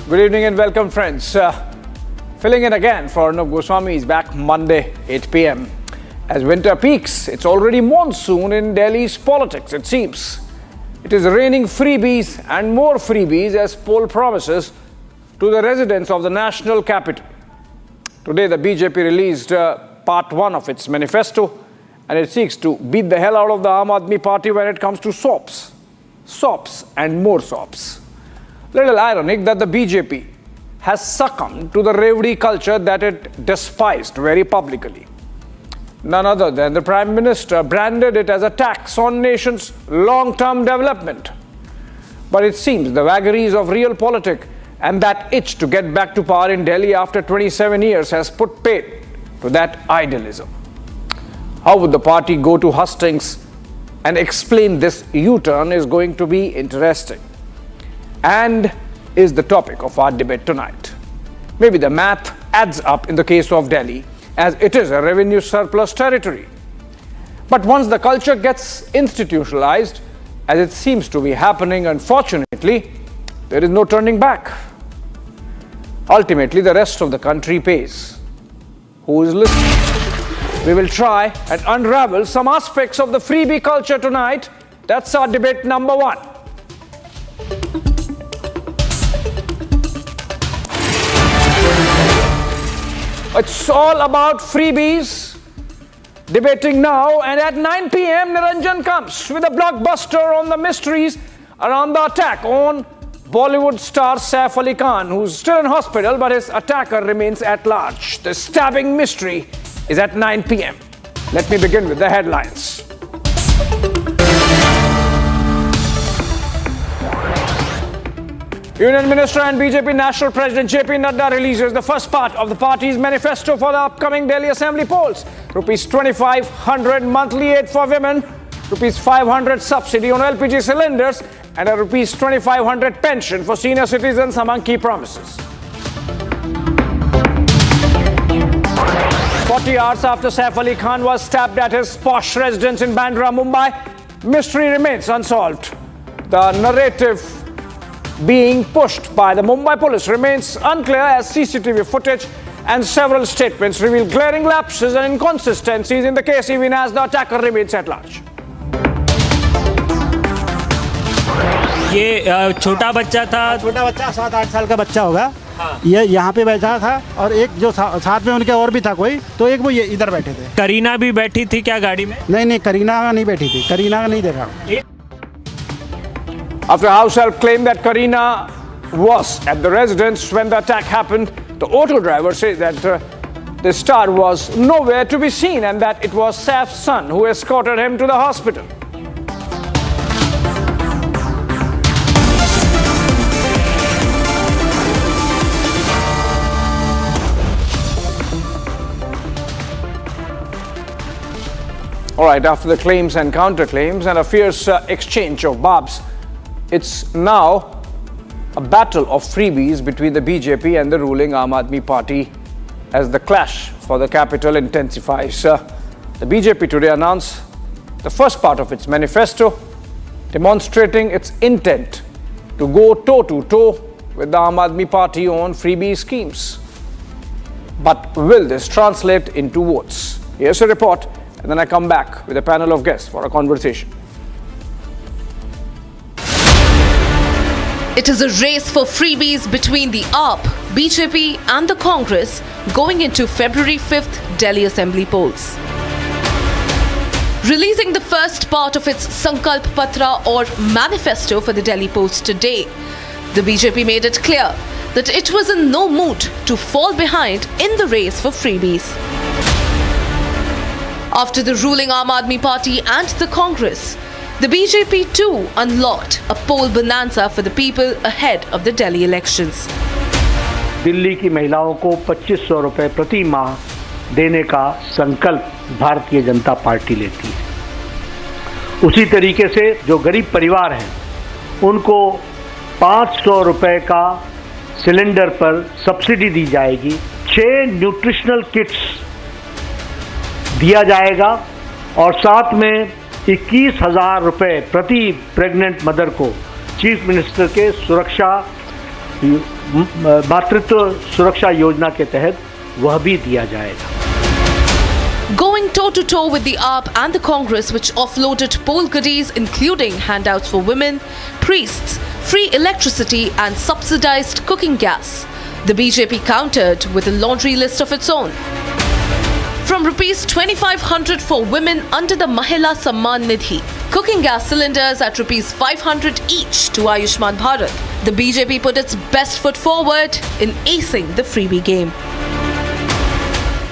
Good evening and welcome, friends. Filling in again for Arnab Goswami is back Monday, 8 p.m. As winter peaks, it's already monsoon in Delhi's politics, it seems. It is raining freebies and more freebies as poll promises to the residents of the national capital. Today, the BJP released part 1 of its manifesto, and it seeks to beat the hell out of the Aam Aadmi Party when it comes to sops. Sops and more sops. Little ironic that the BJP has succumbed to the revdi culture that it despised very publicly. None other than the Prime Minister branded it as a tax on nation's long-term development. But it seems the vagaries of real politics and that itch to get back to power in Delhi after 27 years has put paid to that idealism. How would the party go to hustings and explain this U-turn is going to be interesting, and is the topic of our debate tonight. Maybe the math adds up in the case of Delhi, as it is a revenue surplus territory. But once the culture gets institutionalized, as it seems to be happening, unfortunately, there is no turning back. Ultimately, the rest of the country pays. Who is listening? We will try and unravel some aspects of the freebie culture tonight. That's our debate number 1. It's all about freebies. Debating now, and at 9 p.m. Niranjan comes with a blockbuster on the mysteries around the attack on Bollywood star Saif Ali Khan, who's still in hospital, but his attacker remains at large. The stabbing mystery is at 9 p.m. Let me begin with the headlines. Union Minister and BJP National President JP Nadda releases the first part of the party's manifesto for the upcoming Delhi Assembly polls. Rupees 2,500 monthly aid for women, Rupees 500 subsidy on LPG cylinders, and a Rupees 2,500 pension for senior citizens among key promises. 40 hours after Saif Ali Khan was stabbed at his posh residence in Bandra, Mumbai, mystery remains unsolved. The narrative being pushed by the Mumbai police remains unclear, as CCTV footage and several statements reveal glaring lapses and inconsistencies in the case, even as the attacker remains at large. ये छोटा बच्चा 7-8 साल का बच्चा होगा। ये यहाँ पे बैठा था और एक जो साथ में उनके और भी था कोई, तो एक वो ये इधर बैठे थे। करीना भी बैठी थी क्या गाड़ी में? नहीं, करीना नहीं बैठी थी, करीना का नहीं देखा। After house help claimed that Kareena was at the residence when the attack happened, the auto driver said that the star was nowhere to be seen and that it was Saif's son who escorted him to the hospital. All right, after the claims and counterclaims and a fierce exchange of barbs, it's now a battle of freebies between the BJP and the ruling Aam Aadmi Party as the clash for the capital intensifies. The BJP today announced the first part of its manifesto, demonstrating its intent to go toe-to-toe with the Aam Aadmi Party on freebie schemes. But will this translate into votes? Here's a report, and then I come back with a panel of guests for a conversation. It is a race for freebies between the AAP, BJP and the Congress going into February 5th Delhi Assembly polls. Releasing the first part of its Sankalp Patra or manifesto for the Delhi polls today, the BJP made it clear that it was in no mood to fall behind in the race for freebies. After the ruling Aam Aadmi Party and the Congress, the BJP too unlocked a poll bonanza for the people ahead of the Delhi elections. Delhi की महिलाओं को 2500 रुपए प्रति माह देने का संकल्प Bharatiya Janata party लेती है। उसी तरीके से जो गरीब परिवार हैं उनको 500 रुपए का सिलेंडर पर सब्सिडी दी जाएगी। 6 न्यूट्रिशनल किट्स दिया जाएगा और साथ में 21,000 रुपए प्रति प्रेग्नेंट मदर को चीफ मिनिस्टर के सुरक्षा मातृत्व सुरक्षा योजना के तहत वह भी दिया जाएगा। Going toe-to-toe with the AAP and the Congress, which offloaded poll goodies including handouts for women, priests, free electricity and subsidized cooking gas, the BJP countered with a laundry list of its own. From rupees 2,500 for women under the Mahila Samridhi Yojana, cooking gas cylinders at rupees 500 each to Ayushman Bharat, the BJP put its best foot forward in acing the freebie game.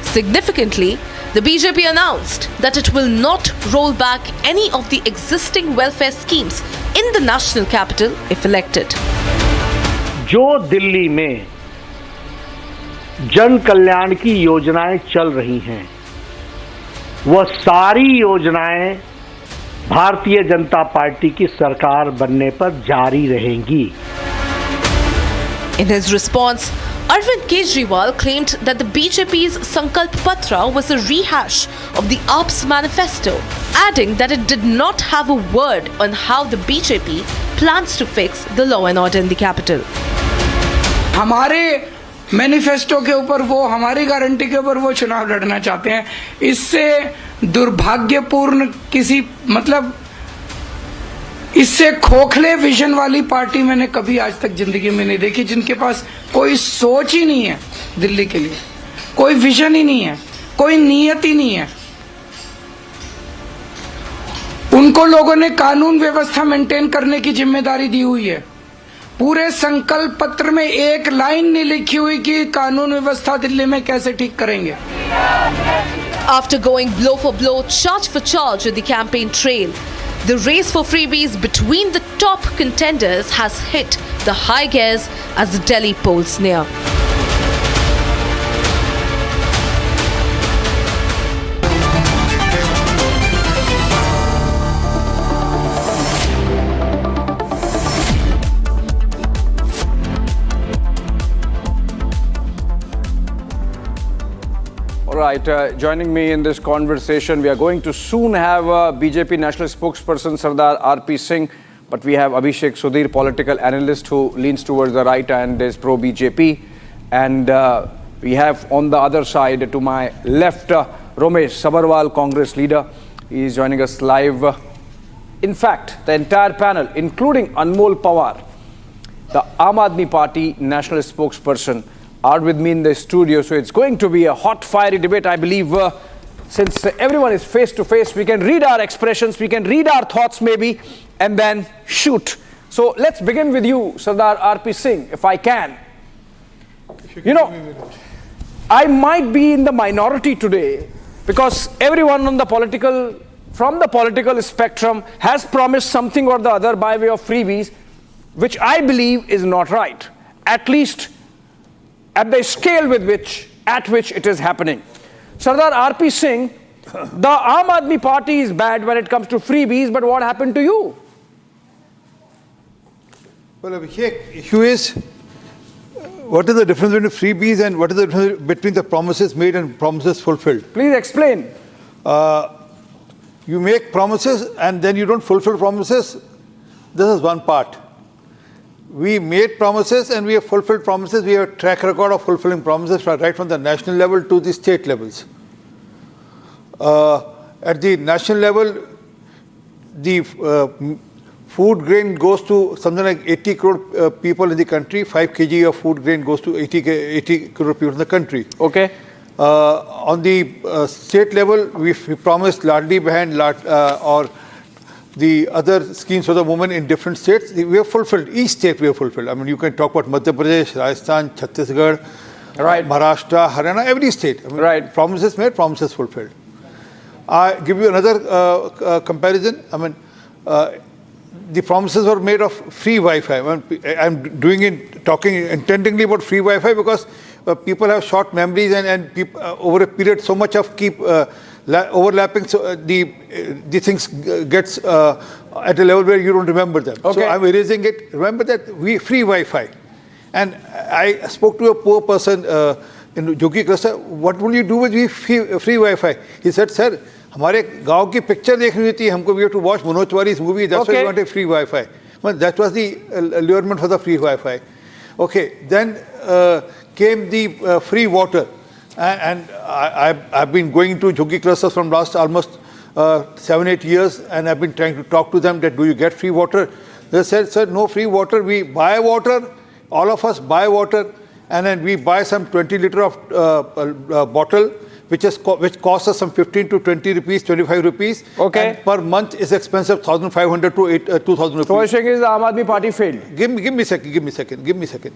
Significantly, the BJP announced that it will not roll back any of the existing welfare schemes in the national capital if elected. जो दिल्ली में जन कल्याण की योजनाएं चल रही हैं, वह सारी योजनाएं भारतीय जनता पार्टी की सरकार बनने पर जारी रहेंगी। In his response, Arvind Kejriwal claimed that the BJP's Sankalp Patra was a rehash of the AAP's manifesto, adding that it did not have a word on how the BJP plans to fix the law and order in the capital. हमारे manifesto के ऊपर वो, हमारी guarantee के ऊपर वो चुनाव लड़ना चाहते हैं। इससे दुर्भाग्यपूर्ण इससे खोखले विजन वाली पार्टी मैंने कभी आज तक जिंदगी में नहीं देखी, जिनके पास कोई सोच ही नहीं है दिल्ली के लिए, कोई विजन ही नहीं है, कोई नीयत ही नहीं है। उनको लोगों ने कानून व्यवस्था मेंटेन करने की जिम्मेदारी दी हुई है। पूरे संकल्प पत्र में एक लाइन नहीं लिखी हुई कि कानून व्यवस्था दिल्ली में कैसे ठीक करेंगे। After going blow for blow, charge for charge in the campaign trail, the race for freebies between the top contenders has hit the high gears as the Delhi polls near. All right, joining me in this conversation, we are going to soon have BJP National Spokesperson Sardar R.P. Singh, but we have Abhishek Sudhir, political analyst who leans towards the right and is pro-BJP. And we have on the other side, to my left, Romesh Sabarwal, Congress leader. He is joining us live. In fact, the entire panel, including Anmol Pawar, the Aam Aadmi Party National Spokesperson, are with me in the studio. So it's going to be a hot, fiery debate. I believe since everyone is face to face, we can read our expressions, we can read our thoughts maybe, and then shoot. So let's begin with you, Sardar R.P. Singh, if I can. You know, I might be in the minority today because everyone on the from the political spectrum has promised something or the other by way of freebies, which I believe is not right, at least at the scale at which it is happening. Sardar R.P. Singh, the Aam Aadmi Party is bad when it comes to freebies, but what happened to you? Well, Abhishek, issue is, what is the difference between freebies and what is the difference between the promises made and promises fulfilled? Please explain. You make promises and then you don't fulfill promises. This is one part. We made promises and we have fulfilled promises. We have a track record of fulfilling promises right from the national level to the state levels. At the national level, the food grain goes to something like 80 crore people in the country. 5 kg of food grain goes to 80 crore people in the country. Okay. On the state level, we promised Ladli Behan or the other schemes for the women in different states. We have fulfilled. Each state we have fulfilled. I mean, you can talk about Madhya Pradesh, Rajasthan, Chhattisgarh, right, Maharashtra, Haryana, every state. I mean, right. Promises made, promises fulfilled. I give you another comparison. I mean, the promises were made of free Wi-Fi. I mean, I'm talking intendingly about free Wi-Fi because people have short memories and people, over a period so much of overlapping, so the things gets at a level where you don't remember them. Okay. So I'm erasing it. Remember that free Wi-Fi. And I spoke to a poor person in Jogi cluster. What will you do with free Wi-Fi? He said, sir, हमारे गांव की picture देखनी थी हमको, we have to watch Manoj Tiwari's movie. That's why we want a free Wi-Fi. Well, that was the allurement for the free Wi-Fi. Okay, then came the free water. And I've been going to Jhuggi clusters from last almost 7-8 years, and I've been trying to talk to them that do you get free water? They said, sir, no free water. We buy water. All of us buy water, and then we buy some 20 liter of bottle, which costs us some 15 to 20 rupees, 25 rupees. Okay. And per month is expensive, 1,500 to 2,000 rupees. So you're saying is the Aam Aadmi Party failed? Give me a second.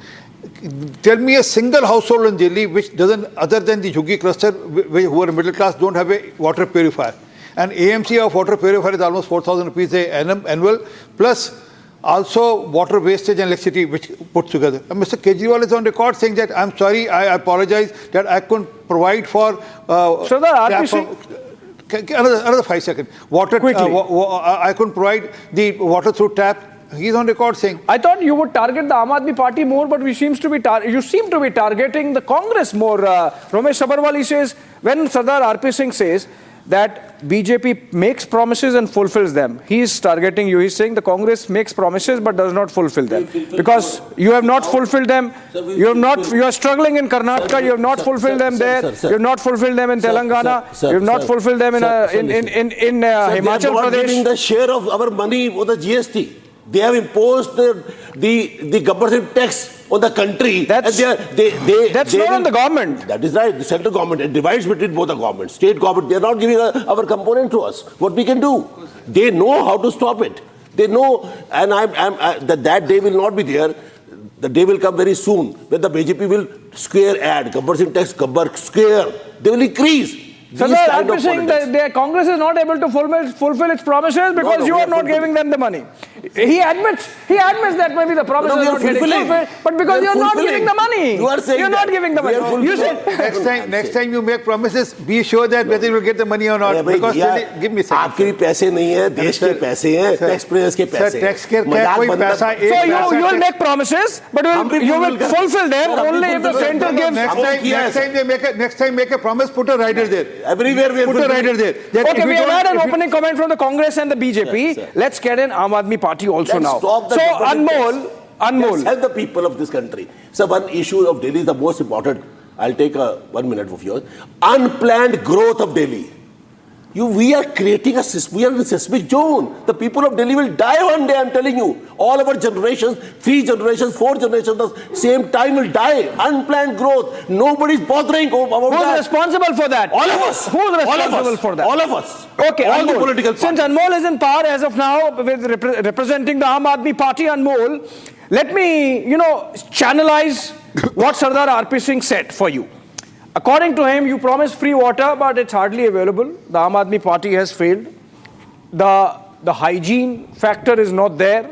Tell me a single household in Delhi which doesn't, other than the Jhuggi cluster, who are middle class, don't have a water purifier. And AMC of water purifier is almost 4,000 rupees annual, plus also water wastage and electricity, which put together. And Mr. Kejriwal is on record saying that, I'm sorry, I apologize that I couldn't provide for... Sardar RP Singh... Another 5 seconds. Water, I couldn't provide the water through tap. He's on record saying... I thought you would target the Aam Aadmi Party more, but you seem to be targeting the Congress more. Ramesh Sabarwal says, when Sardar RP Singh says that BJP makes promises and fulfills them, he is targeting you. He's saying the Congress makes promises but does not fulfill them. Because you have not fulfilled them. You are struggling in Karnataka. You have not fulfilled them there. You have not fulfilled them in Telangana. You have not fulfilled them in Himachal Pradesh. They are not giving the share of our money for the GST. They have imposed the government tax on the country. That's not on the government. That is right. The central government, it divides between both the governments. State government, they are not giving our component to us. What we can do? They know how to stop it. They know, and that day will not be there. The day will come very soon when the BJP will square government tax, square. They will increase. So I'm saying that the Congress is not able to fulfill its promises because you are not giving them the money. He admits that maybe the promises are not getting fulfilled, but because you are not giving the money. You are saying you're not giving the money. You said next time you make promises, be sure that whether you will get the money or not. Because give me a second. आपके भी पैसे नहीं है, देश के पैसे हैं, taxpayers के पैसे हैं. So you will make promises, but you will fulfill them only if the center gives. Next time make a promise, put a rider there. Everywhere we put a rider there. Okay, we have had an opening comment from the Congress and the BJP. Yes, let's get in Aam Aadmi Party also now. So Anmol. Let's help the people of this country. So one issue of Delhi is the most important. I'll take 1 minute of yours. Unplanned growth of Delhi. We are creating in a seismic zone. The people of Delhi will die one day, I'm telling you. All our generations, 3 generations, 4 generations, the same time will die. Unplanned growth. Nobody's bothering about that. Who's responsible for that? All of us. Who's responsible for that? All of us. Okay, all Anmol. the political parties. Since Anmol is in power as of now, with representing the Aam Aadmi Party, Anmol, let me, channelize what Sardar RP Singh said for you. According to him, you promised free water, but it's hardly available. The Aam Aadmi Party has failed. The hygiene factor is not there.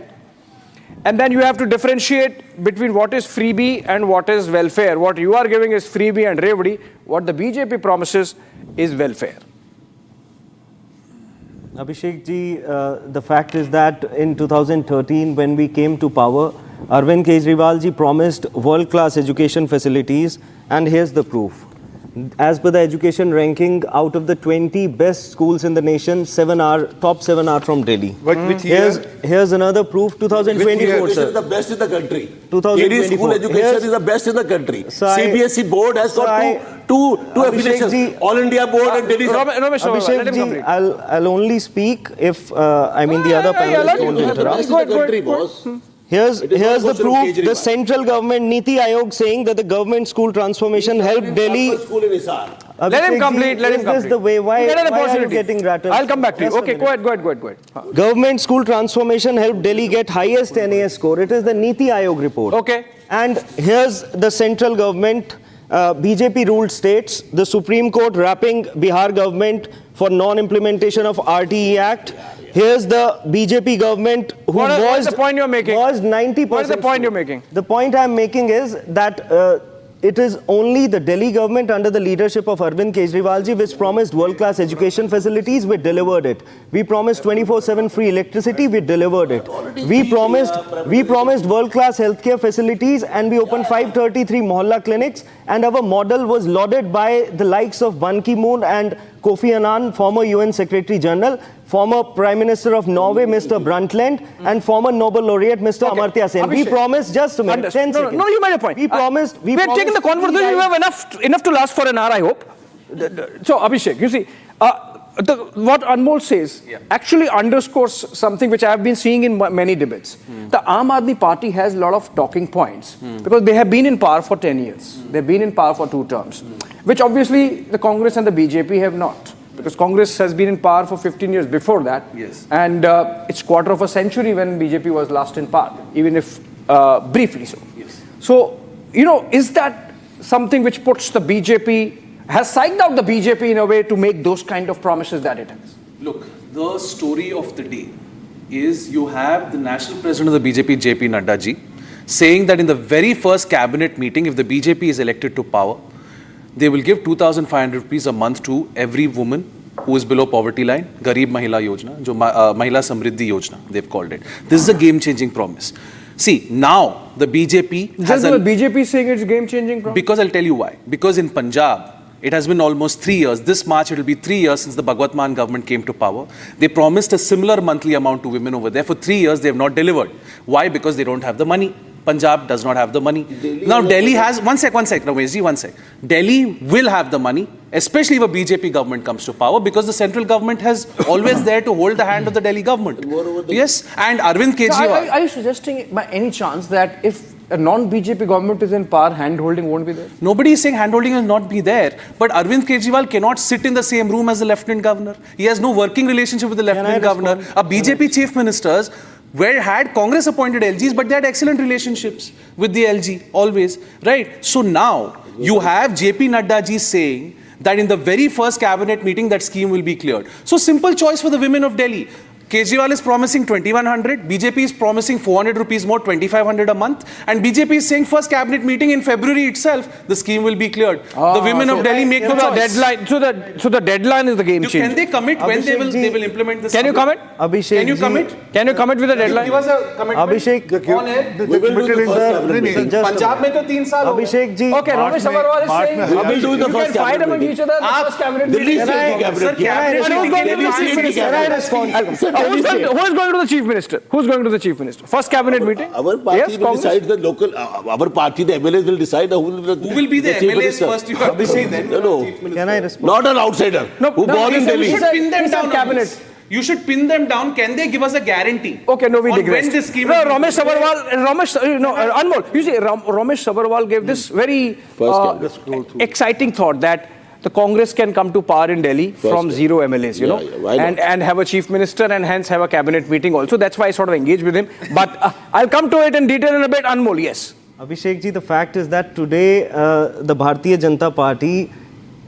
And then you have to differentiate between what is freebie and what is welfare. What you are giving is freebie and revdi. What the BJP promises is welfare. Abhishek ji, the fact is that in 2013, when we came to power, Arvind Kejriwal ji promised world-class education facilities, and here's the proof. As per the education ranking, out of the 20 best schools in the nation, top 7 are from Delhi. Which year? Here's another proof, 2024, sir. Is the best in the country. 2024. School education is the best in the country. So CBSE board has got two affiliations. All India board and Delhi. Abhishek ji, I'll only speak if, the other panelists don't interrupt. Here's the proof. The central government Niti Ayog saying that the government school transformation helped Delhi. Let him complete. Is this the way? Why are you getting rattled? I'll come back to you. Okay, go ahead. Government school transformation helped Delhi get highest NAS score. It is the Niti Ayog report. Okay. And here's the central government. BJP ruled states. The Supreme Court wrapping Bihar government for non-implementation of RTE Act. Here's the BJP government who what is the point you're making? Was 90%. What is the point you're making? The point I'm making is that it is only the Delhi government under the leadership of Arvind Kejriwal ji which promised world-class education facilities. We delivered it. We promised 24/7 free electricity. We delivered it. We promised world-class healthcare facilities, and we opened 533 Mohalla clinics. And our model was lauded by the likes of Ban Ki-moon and Kofi Annan, former UN Secretary General, former Prime Minister of Norway, Mr. Brundtland, and former Nobel laureate, Mr. Amartya Sen. We promised, just a minute, 10 seconds. No, you made a point. We promised. We have taken the conversation. You have enough to last for an hour, I hope. So, Abhishek, you see, what Anmol says actually underscores something which I have been seeing in many debates. The Aam Aadmi Party has a lot of talking points because they have been in power for 10 years. They've been in power for 2 terms, which obviously the Congress and the BJP have not. Because Congress has been in power for 15 years before that. Yes. And it's quarter of a century when BJP was last in power, even if briefly so. Yes. So, is that something which puts the BJP, has psyched out the BJP in a way to make those kind of promises that it has? Look, the story of the day is you have the national president of the BJP, JP Nadda ji, saying that in the very first cabinet meeting, if the BJP is elected to power, they will give 2,500 rupees a month to every woman who is below poverty line, Garib Mahila Yojana, Mahila Samridhi Yojana, they've called it. This is a game-changing promise. See, now the BJP has the BJP is saying it's game-changing promise? Because I'll tell you why. Because in Punjab, it has been almost 3 years. This March, it will be 3 years since the Bhagwat Mann government came to power. They promised a similar monthly amount to women over there. For 3 years, they have not delivered. Why? Because they don't have the money. Punjab does not have the money. Now, Delhi has... One sec, Rameshji, one sec. Delhi will have the money, especially if a BJP government comes to power, because the central government has always there to hold the hand of the Delhi government. Yes, and Arvind Kejriwal... Are you suggesting by any chance that if a non-BJP government is in power, hand-holding won't be there? Nobody is saying hand-holding will not be there. But Arvind Kejriwal cannot sit in the same room as the Lieutenant Governor. He has no working relationship with the Lieutenant Governor. A BJP chief ministers had Congress-appointed LGs, but they had excellent relationships with the LG, always. Right? So now, you have JP Nadda ji saying that in the very first cabinet meeting, that scheme will be cleared. So simple choice for the women of Delhi. Kejriwal is promising 2,100, BJP is promising 400 rupees more, 2,500 a month, and BJP is saying first cabinet meeting in February itself, the scheme will be cleared. The women of Delhi make the choice. So the deadline is the game changer. Can they commit when they will implement this? Can you commit? Abhishek, can you commit? Can you commit with the deadline? Give us a commitment. Abhishek, on air. We will do the first cabinet meeting. Punjab mein to 3 saal. Abhishek ji. Okay, Ramesh Agarwal is saying we will do the first fight among cabinet each other the first cabinet meeting. Who is going to the chief minister? Who's going to the chief minister? First cabinet meeting? Our party will decide the local. Our party, the MLAs will decide who will be the MLAs first. You have to see them. No. Can I respond? Not an outsider who born in Delhi. You should pin them down. Cabinet. You should pin them down. Can they give us a guarantee? Okay, no, we digress. When this scheme Ramesh Agarwal, Anmol, you see, Ramesh Agarwal gave this very exciting thought that the Congress can come to power in Delhi from zero MLAs, and have a chief minister and hence have a cabinet meeting also. That's why I sort of engaged with him. But I'll come to it in detail in a bit. Anmol, yes. Abhishek ji, the fact is that today the Bharatiya Janata Party,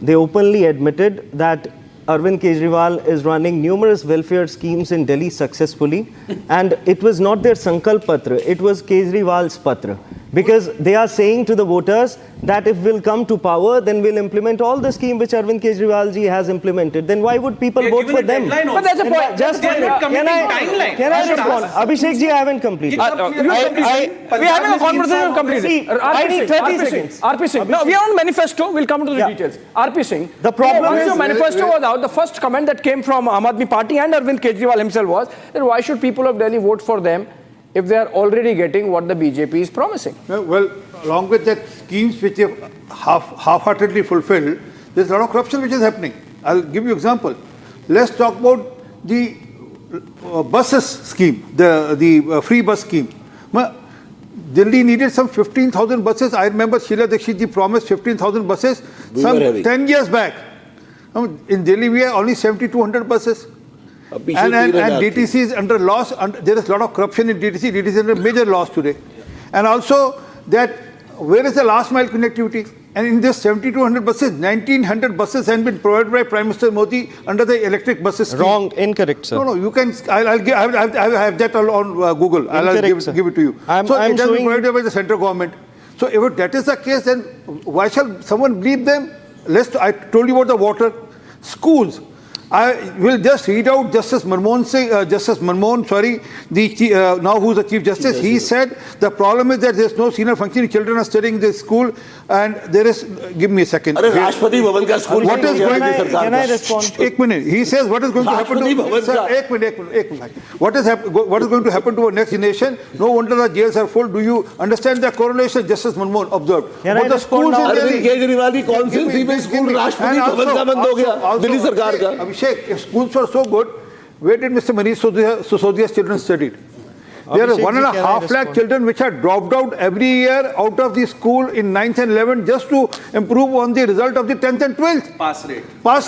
they openly admitted that Arvind Kejriwal is running numerous welfare schemes in Delhi successfully, and it was not their Sankalp Patra, it was Kejriwal's Patra. Because they are saying to the voters that if we'll come to power, then we'll implement all the scheme which Arvind Kejriwal ji has implemented. Then why would people vote for them? But that's the point. Just can I respond? Abhishek ji, I haven't completed. We're having a conversation completely. I need 30 seconds. RP Singh. No, we are on manifesto. We'll come to the details. RP Singh. The problem is... Once your manifesto was out, the first comment that came from Aam Aadmi Party and Arvind Kejriwal himself was that why should people of Delhi vote for them if they are already getting what the BJP is promising? Well, along with that schemes which have half-heartedly fulfilled, there's a lot of corruption which is happening. I'll give you an example. Let's talk about the buses scheme, the free bus scheme. Delhi needed some 15,000 buses. I remember Sheila Dikshit ji promised 15,000 buses some 10 years back. In Delhi, we have only 7,200 buses. And DTC is under loss. There is a lot of corruption in DTC. DTC is under major loss today. And also that where is the last mile connectivity? And in this 7,200 buses, 1,900 buses have been provided by Prime Minister Modi under the electric buses scheme. Wrong, incorrect, sir. No, you can. I have that on Google. I'll give it to you. So it has been provided by the central government. So if that is the case, then why shall someone believe them? I told you about the water, schools. I will just read out Justice Manmohan, now who's the Chief Justice. He said the problem is that there's no senior functioning children are studying this school, and there is. Give me a second. Rashtrapati Bhavan ka school. What is going to happen? Can I respond? Ek minute. He says what is going to happen to sir, ek minute. What is going to happen to our next generation? No wonder the jails are full. Do you understand the correlation? Justice Manmohan observed. But the schools in Delhi, Kejriwal की कौन सी female school Rashtrapati Bhavan का बंद हो गया दिल्ली सरकार का? Abhishek, if schools were so good, where did Mr. Manish Sisodia's children studied? There are 1.5 lakh children which are dropped out every year out of the school in 9th and 11th just to improve on the result of the 10th and 12th. Pass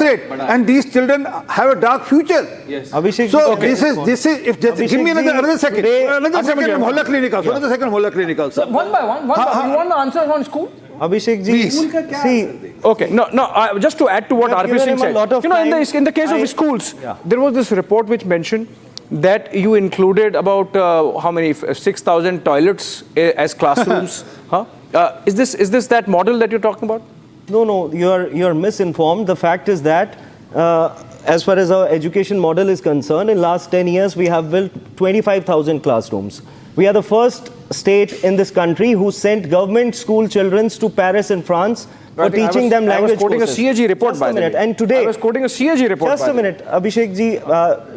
rate. And these children have a dark future. Yes. Abhishek, So okay. this is if just give me another second. Another second, Mohalla Clinicals. Another second, Mohalla Clinicals. One by one. You want the answers on school? Abhishek ji, see, Okay, just to add to what RP Singh said, in the case of schools, there was this report which mentioned that you included about how many 6,000 toilets as classrooms. Is this that model that you're talking about? No, you're misinformed. The fact is that as far as our education model is concerned, in last 10 years we have built 25,000 classrooms. We are the first state in this country who sent government school children to Paris and France for teaching them language courses. I was quoting a CAG report, by the way. And today, I was quoting a CAG report. Just a minute, Abhishek ji,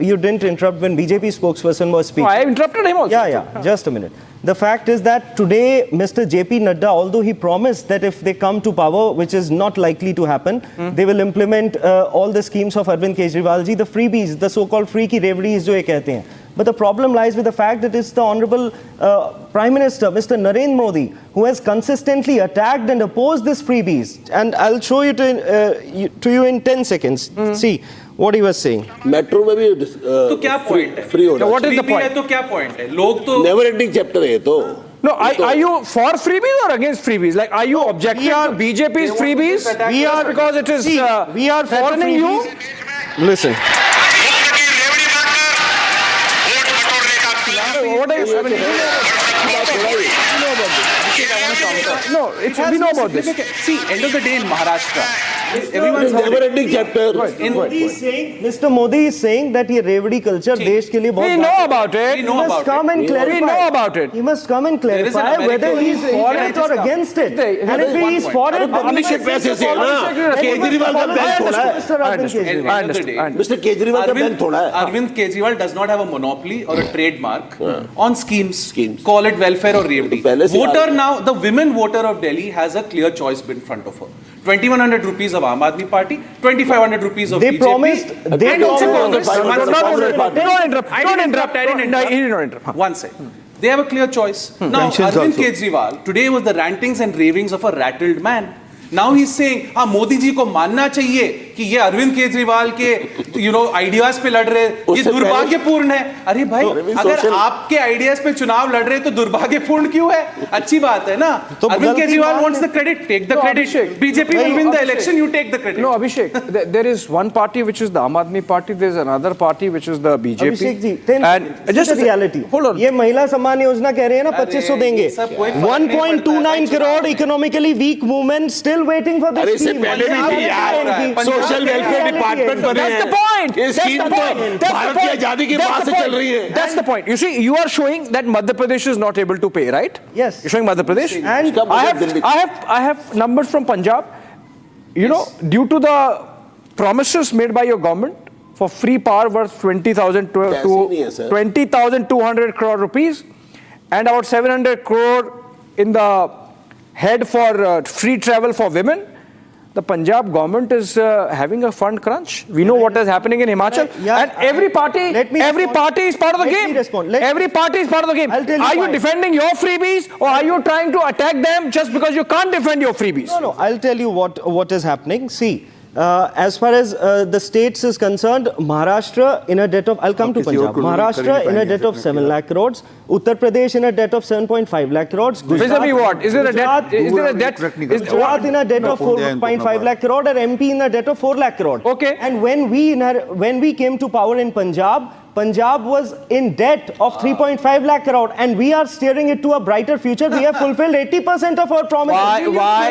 you didn't interrupt when BJP spokesperson was speaking. No, I interrupted him also. Yeah, just a minute. The fact is that today, Mr. JP Nadda, although he promised that if they come to power, which is not likely to happen, they will implement all the schemes of Arvind Kejriwal ji, the freebies, the so-called free ki revdies jo ye kehte hain. But the problem lies with the fact that it's the Honorable Prime Minister, Mr. Narendra Modi, who has consistently attacked and opposed these freebies. And I'll show you to you in 10 seconds. See what he was saying. Metro में भी तो क्या point है? Free हो रहा है. What is the Freebie है point? तो क्या point है? लोग तो Never ending chapter है ये तो. No, are you for freebies or against freebies? Like, are you objecting to BJP's freebies? We are because it is we are for threatening you. Listen. What are you? No, we know about this. See, end of the day in Maharashtra, everyone's Never ending chapter. Mr. Modi is saying that ये रेवड़ी culture देश के लिए बहुत We know about it. We know about come and clarify. We know about it. He must come and There is an clarify whether American- he is for it or against it. And if he is for it, then he Abhishek must पैसे से है ना. केजरीवाल का bank थोड़ा है. Mr. Arvind Kejriwal. End of the day, Mr. Kejriwal का bank थोड़ा है. Arvind Kejriwal does not have a monopoly or a trademark on schemes. Call it welfare or revdi. पहले से Voter now, the women voter of Delhi has a clear choice in front of her. 2,100 rupees of Aam Aadmi Party, 2,500 rupees of They BJP. promised. They and also promised. Congress. Don't interrupt. I didn't interrupt. One second. They have a clear choice. Now, Arvind Kejriwal today was the rantings and ravings of a rattled man. Now he's saying, हाँ मोदी जी को मानना चाहिए कि ये अरविंद केजरीवाल के ideas पे लड़ रहे, ये दुर्भाग्यपूर्ण है. अरे भाई, अगर आपके आइडियाज पे चुनाव लड़ रहे तो दुर्भाग्यपूर्ण क्यों है? अच्छी बात है ना. Arvind Kejriwal wants the credit, take the credit. BJP will win the election, you take the credit. No, Abhishek, there is one party which is the Aam Aadmi Party, there is another party which is the BJP. Abhishek ji, and just a reality. Hold on. ये महिला सम्मान योजना कह रहे हैं ना 2500 देंगे. 1.29 crore economically weak women still waiting for this अरे इससे scheme. पहले भी थी यार. सोशल वेलफेयर डिपार्टमेंट बने हैं. That's the point. ये स्कीम तो भारत की आजादी के बाद से चल रही है. That's the point. You see, you are showing that Madhya Pradesh is not able to pay, right? Yes. You're showing Madhya Pradesh. And I have numbers from Punjab. You know, due to the promises made by your government for free power worth 20,200 crore rupees and about 700 crore in the head for free travel for women. The Punjab government is having a fund crunch. We know what is happening in Himachal. And every party is part of the game. Every party is part of the game. Are you defending your freebies or are you trying to attack them just because you can't defend your freebies? No. I'll tell you what is happening. See, as far as the states is concerned, Maharashtra in a debt of, I'll come to Punjab. Maharashtra in a debt of 7 lakh crores. Uttar Pradesh in a debt of 7.5 lakh crores. Vis-a-vis what? Is there a debt? Gujarat in a debt of 4.5 lakh crore and MP in a debt of 4 lakh crore. Okay. And when we came to power in Punjab, Punjab was in debt of 3.5 lakh crore, and we are steering it to a brighter future. We have fulfilled 80% of our promises. Why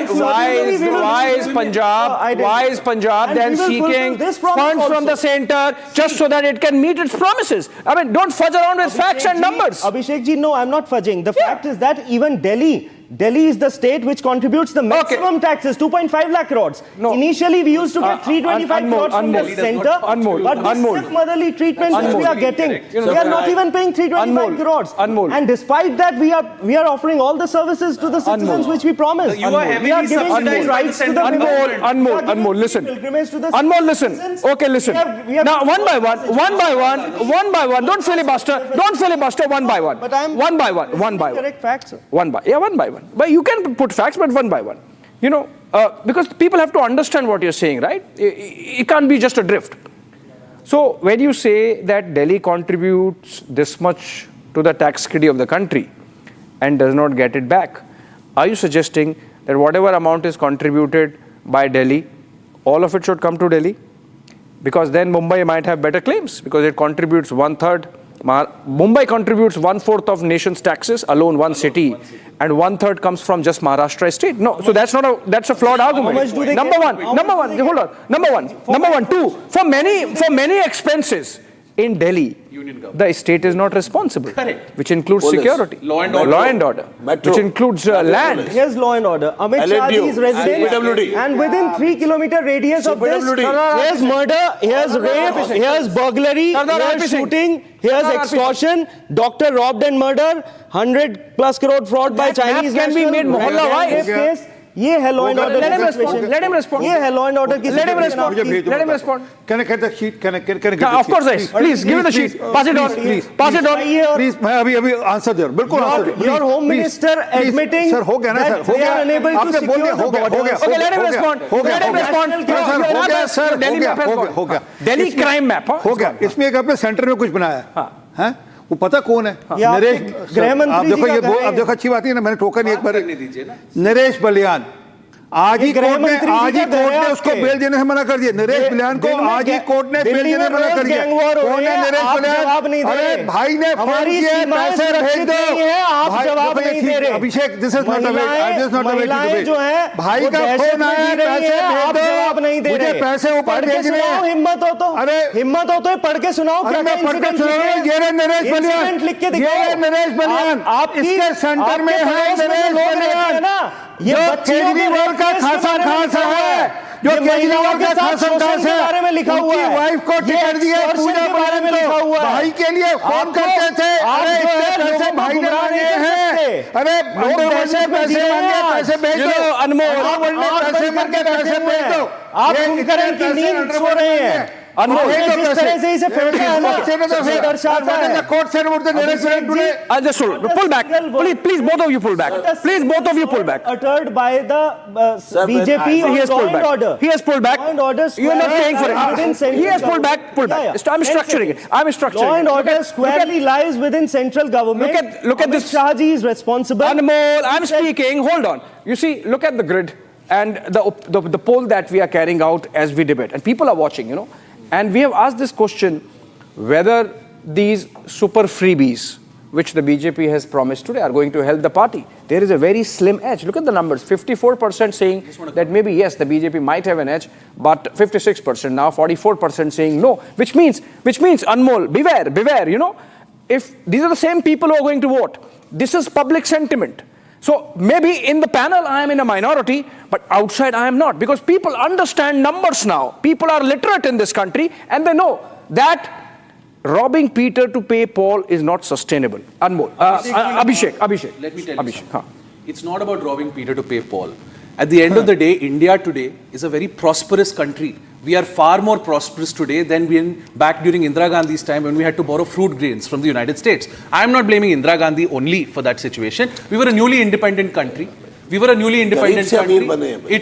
is Punjab then seeking funds from the center just so that it can meet its promises? I mean, don't fudge around with facts and numbers. Abhishek ji, no, I'm not fudging. The fact is that even Delhi is the state which contributes the maximum taxes, 2.5 lakh crores. No. Initially, we used to get 325 crores from the center, but this motherly treatment which we are getting, we are not even paying 325 crores. And despite that, we are offering all the services to the citizens which we promised. You are We are giving subsidized by the rights to the central women. Anmol, listen. Anmol, listen. Okay, listen. Now, one by one. Don't filibuster. One by one. But I'm one by one. Correct facts. One by one. But you can put facts, but one by one. You know, because people have to understand what you're saying, right? It can't be just a drift. So when you say that Delhi contributes this much to the tax kitty of the country and does not get it back, are you suggesting that whatever amount is contributed by Delhi, all of it should come to Delhi? Because then Mumbai might have better claims because it contributes 1/3. Mumbai contributes 1/4 of nation's taxes, alone one city, and 1/3 comes from just Maharashtra state. No, so that's a flawed argument. Number one, hold on. Number one, two, for many expenses in Delhi, the state is not responsible. Correct. Which includes Police. security, Law and order. Metro. which includes land. Here's law and order. Amit Shah is resident, CPWD. and within 3-kilometer radius of this, CPWD. here's murder, here's rape, here's burglary, here's shooting, here's extortion, doctor robbed and murder, 100+ crore fraud by Chinese can be made national, mohalla wise. case. ये है law and order. Let him respond. ये है law and order की Let him situation. respond. Let him respond. Can I get the sheet? Can I get the Of course, sheet? yes. Please, give me the sheet. Pass it on. Please. Pass it on. Please, मैं अभी answer दे रहा हूँ. बिल्कुल answer they. Your home minister admitting sir हो गया ना that sir. they are unable to secure the borders. Okay, let him respond. Let him respond. हो गया सर. हो गया. Delhi crime map. हो गया. इसमें एक आपने सेंटर में कुछ बनाया है. वो पता कौन है? नरेश गृह मंत्री. आप देखो ये अब देखो अच्छी बात है ना, मैंने टोकन एक बार नरेश बलियान आज ही कोर्ट ने उसको बेल देने से मना कर दिया. नरेश बलियान को आज ही कोर्ट ने बेल देने से मना कर दिया. कौन है नरेश बलियान? अरे भाई ने फोन किया, पैसे भेज दो. आप जवाब नहीं दे रहे. अभिषेक, दिस इज नॉट अ वे जो है भाई का फोन आया, पैसे भेज दो. जवाब नहीं दे रहे. मुझे पैसे ऊपर भेज रहे हैं. हिम्मत हो तो, अरे हिम्मत हो तो पढ़ के सुनाओ. अरे मैं पढ़ के सुनाऊं. ये रहे नरेश बलियान. लिख के ये है नरेश बलियान. आप इसके सेंटर में है नरेश बलियान. ये केजरीवाल का खासा खास है, जो केजरीवाल का खासा खास है, बारे में लिखा हुआ है. वाइफ को टिकट दिया पूजा बारे में लिखा हुआ है. भाई के लिए फोन करते थे. अरे इतने पैसे भाई ने मांगे हैं. अरे पैसे पैसे भेज दो. अनमोल पैसे करके पैसे भेज दो. आप कुंभकर्ण की नींद सो रहे हैं. जिस तरह से इसे फेंका है ना, दर्शाता है. Just pull back. Please, both of you pull back. Please, both of you pull back. Uttered by the BJP He has on law pulled and back. order. He has pulled back. Law and order You're not paying for it. He has pulled back. Pull back. I'm structuring it. Law and order squarely lies within central government. Look at this. Shah ji is responsible. Anmol, I'm speaking. Hold on. You see, look at the grid and the poll that we are carrying out as we debate. And people are watching, you know. And we have asked this question, whether these super freebies, which the BJP has promised today, are going to help the party. There is a very slim edge. Look at the numbers. 54% saying that maybe, yes, the BJP might have an edge, but 56% now, 44% saying no. Which means, Anmol, beware, you know. If these are the same people who are going to vote, this is public sentiment. So maybe in the panel I am in a minority, but outside I am not, because people understand numbers now. People are literate in this country and they know that robbing Peter to pay Paul is not sustainable. Anmol, Abhishek. Let me tell you something. It's not about robbing Peter to pay Paul. At the end of the day, India today is a very prosperous country. We are far more prosperous today than back during Indira Gandhi's time when we had to borrow fruit grains from the United States. I am not blaming Indira Gandhi only for that situation. We were a newly independent country. It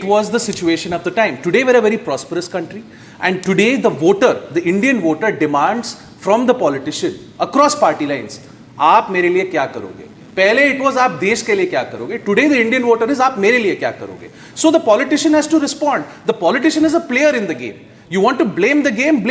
was the situation of the time. Today we're a very prosperous country. And today the Indian voter demands from the politician across party lines, आप मेरे लिए क्या करोगे? पहले it was आप देश के लिए क्या करोगे? Today the Indian voter is आप मेरे लिए क्या करोगे? So the politician has to respond. The politician is a player in the game. You want to blame the game,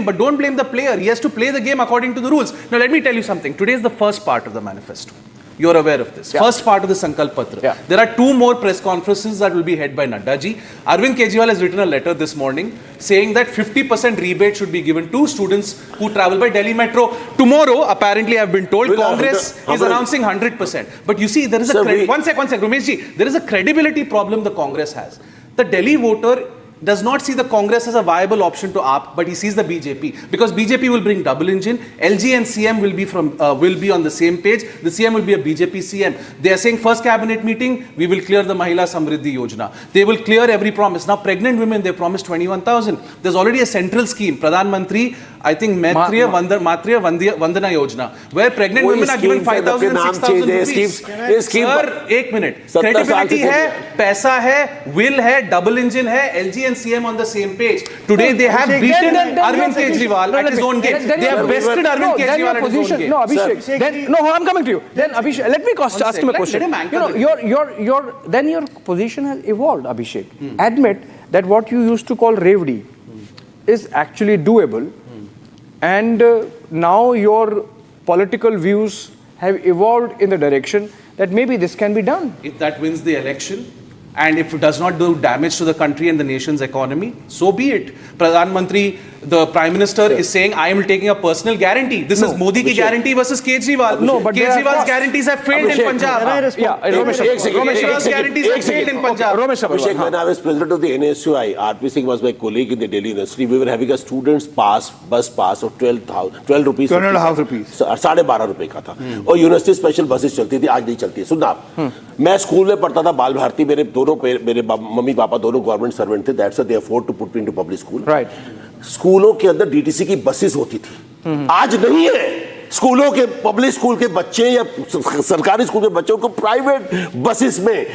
but don't blame the player. He has to play the game according to the rules. Now, let me tell you something. Today is the first part of the manifesto. You're aware of this. First part of the Sankalp Patra. There are 2 more press conferences that will be held by Nadda ji. Arvind Kejriwal has written a letter this morning saying that 50% rebate should be given to students who travel by Delhi Metro. Tomorrow, apparently, I've been told, Congress is announcing 100%. But you see, there is one sec, Ramesh ji. There is a credibility problem the Congress has. The Delhi voter does not see the Congress as a viable option to AAP, but he sees the BJP, because BJP will bring double engine. LG and CM will be on the same page. The CM will be a BJP CM. They are saying first cabinet meeting, we will clear the Mahila Samridhi Yojana. They will clear every promise. Now pregnant women, they promised 21,000. There's already a central scheme, Pradhan Mantri, I think Matriya Vandana Yojana, where pregnant women are given 5,000 and 6,000 rupees. Sir, 1 minute. Credibility hai, paisa hai, will hai, double engine hai, LG and CM on the same page. Today they have beaten Arvind Kejriwal at his own game. They have bested Arvind Kejriwal at his own game. No, Abhishek. I'm coming to you. Then Abhishek, let me ask him a question. Then your position has evolved, Abhishek. Admit that what you used to call revdi is actually doable. And now your political views have evolved in the direction that maybe this can be done. If that wins the election, and if it does not do damage to the country and the nation's economy, so be it. Pradhan Mantri, the Prime Minister, is saying, I am taking a personal guarantee. This is Modi ki guarantee versus Kejriwal. No, but Kejriwal's guarantees have failed in Punjab. Kejriwal's guarantees have failed in Punjab. Abhishek, when I was president of the NSUI, RP Singh was my colleague in the Delhi University. We were having a student's pass, bus pass of 12 rupees. 12.5 rupees. 12.5 रुपए का था. और university special buses चलती थी, आज नहीं चलती है. सुनना आप, मैं स्कूल में पढ़ता था बाल भारती, मेरे मम्मी पापा दोनों गवर्नमेंट सर्वेंट थे. That's why they afford to put me into public school. Right. स्कूलों के अंदर डीटीसी की बसेस होती थी. आज नहीं है. स्कूलों के पब्लिक स्कूल के बच्चे या सरकारी स्कूल के बच्चों को प्राइवेट बसेस में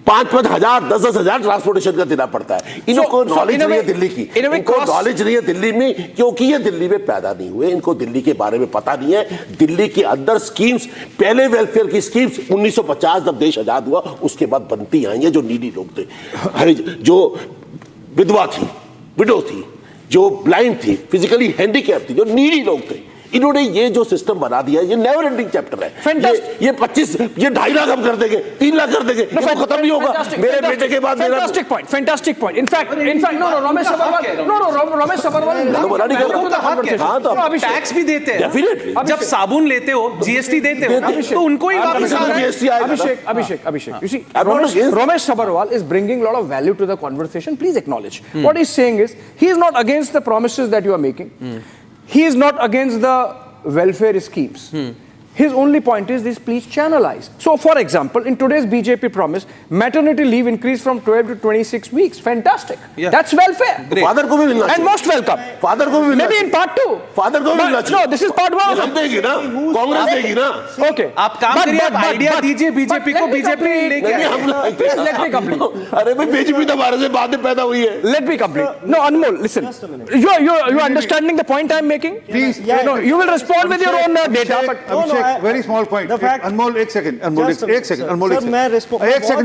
5-5 हजार 10-10 हजार ट्रांसपोर्टेशन का देना पड़ता है. इनको नॉलेज नहीं है दिल्ली की. इनको नॉलेज नहीं है दिल्ली में, क्योंकि ये दिल्ली में पैदा नहीं हुए. इनको दिल्ली के बारे में पता नहीं है. दिल्ली के अंदर स्कीम्स, पहले वेलफेयर की स्कीम्स 1950 जब देश आजाद हुआ उसके बाद बनती आई है. जो नीडी लोग थे, जो विधवा थी, विडो थी, जो ब्लाइंड थी, फिजिकली हैंडीकैप थी, जो नीडी लोग थे, इन्होंने ये जो सिस्टम बना दिया है, ये नेवर एंडिंग चैप्टर है. ये 2.5 लाख हम कर देंगे, 3 लाख कर देंगे, तो खत्म नहीं होगा. मेरे बेटे के बाद fantastic point. In fact, no, Ramesh Sabharwal. हाँ, तो टैक्स भी देते हैं. डेफिनेटली. जब साबुन लेते हो, जीएसटी देते हो, तो उनको ही वापस आना है. Abhishek, you see, Ramesh Sabharwal is bringing a lot of value to the conversation. Please acknowledge. What he's saying is, he is not against the promises that you are making. He is not against the welfare schemes. His only point is this, please channelize. So, for example, in today's BJP promise, maternity leave increased from 12 to 26 weeks. Fantastic. Yeah. That's welfare. Father को भी मिलना चाहिए. And most welcome. Father को भी मिलना Maybe in part 2. Father को भी मिलना चाहिए. No, this is part 1. हम देगी ना, कांग्रेस देगी ना. Okay. आप काम करिए, आप आइडिया दीजिए बीजेपी को, बीजेपी लेके आए. Please let me complete. अरे भाई बीजेपी तो हमारे से बाद में पैदा हुई है. Let me complete. No, Anmol, listen. You're understanding the point I'm making? Please. No, you will respond with your own data. But Abhishek, very small point. अनमोल एक सेकंड. एक सेकंड.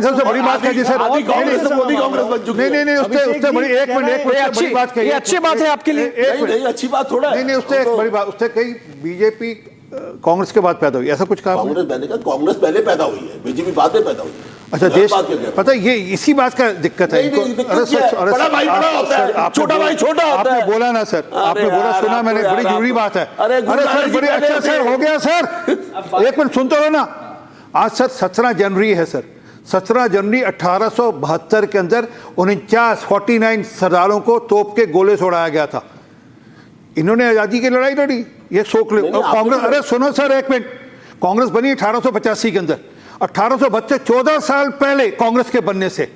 सबसे बड़ी बात कही सर. मोदी कांग्रेस बन चुकी है. नहीं उससे बड़ी एक मिनट बड़ी बात कही. ये अच्छी बात है आपके लिए. नहीं अच्छी बात थोड़ा है. नहीं उससे एक बड़ी बात. उससे कही बीजेपी कांग्रेस के बाद पैदा हुई, ऐसा कुछ कहा. कांग्रेस पहले पैदा हुई है, बीजेपी बाद में पैदा हुई. अच्छा, देश पता है ये इसी बात का दिक्कत है. बड़ा भाई बड़ा होता है, छोटा भाई छोटा होता है. आपने बोला ना सर, आपने बोला, सुना मैंने, बड़ी जरूरी बात है. अरे सर बड़ी अच्छा सर हो गया सर. एक मिनट सुनते हो ना. आज सर 17 जनवरी है सर. 17 जनवरी 1872 के अंदर 49 सरदारों को तोप के गोले से उड़ाया गया था. इन्होंने आजादी की लड़ाई लड़ी. ये कांग्रेस, अरे सुनो सर एक मिनट. कांग्रेस बनी 1885 के अंदर. 1872, 14 साल पहले कांग्रेस के बनने से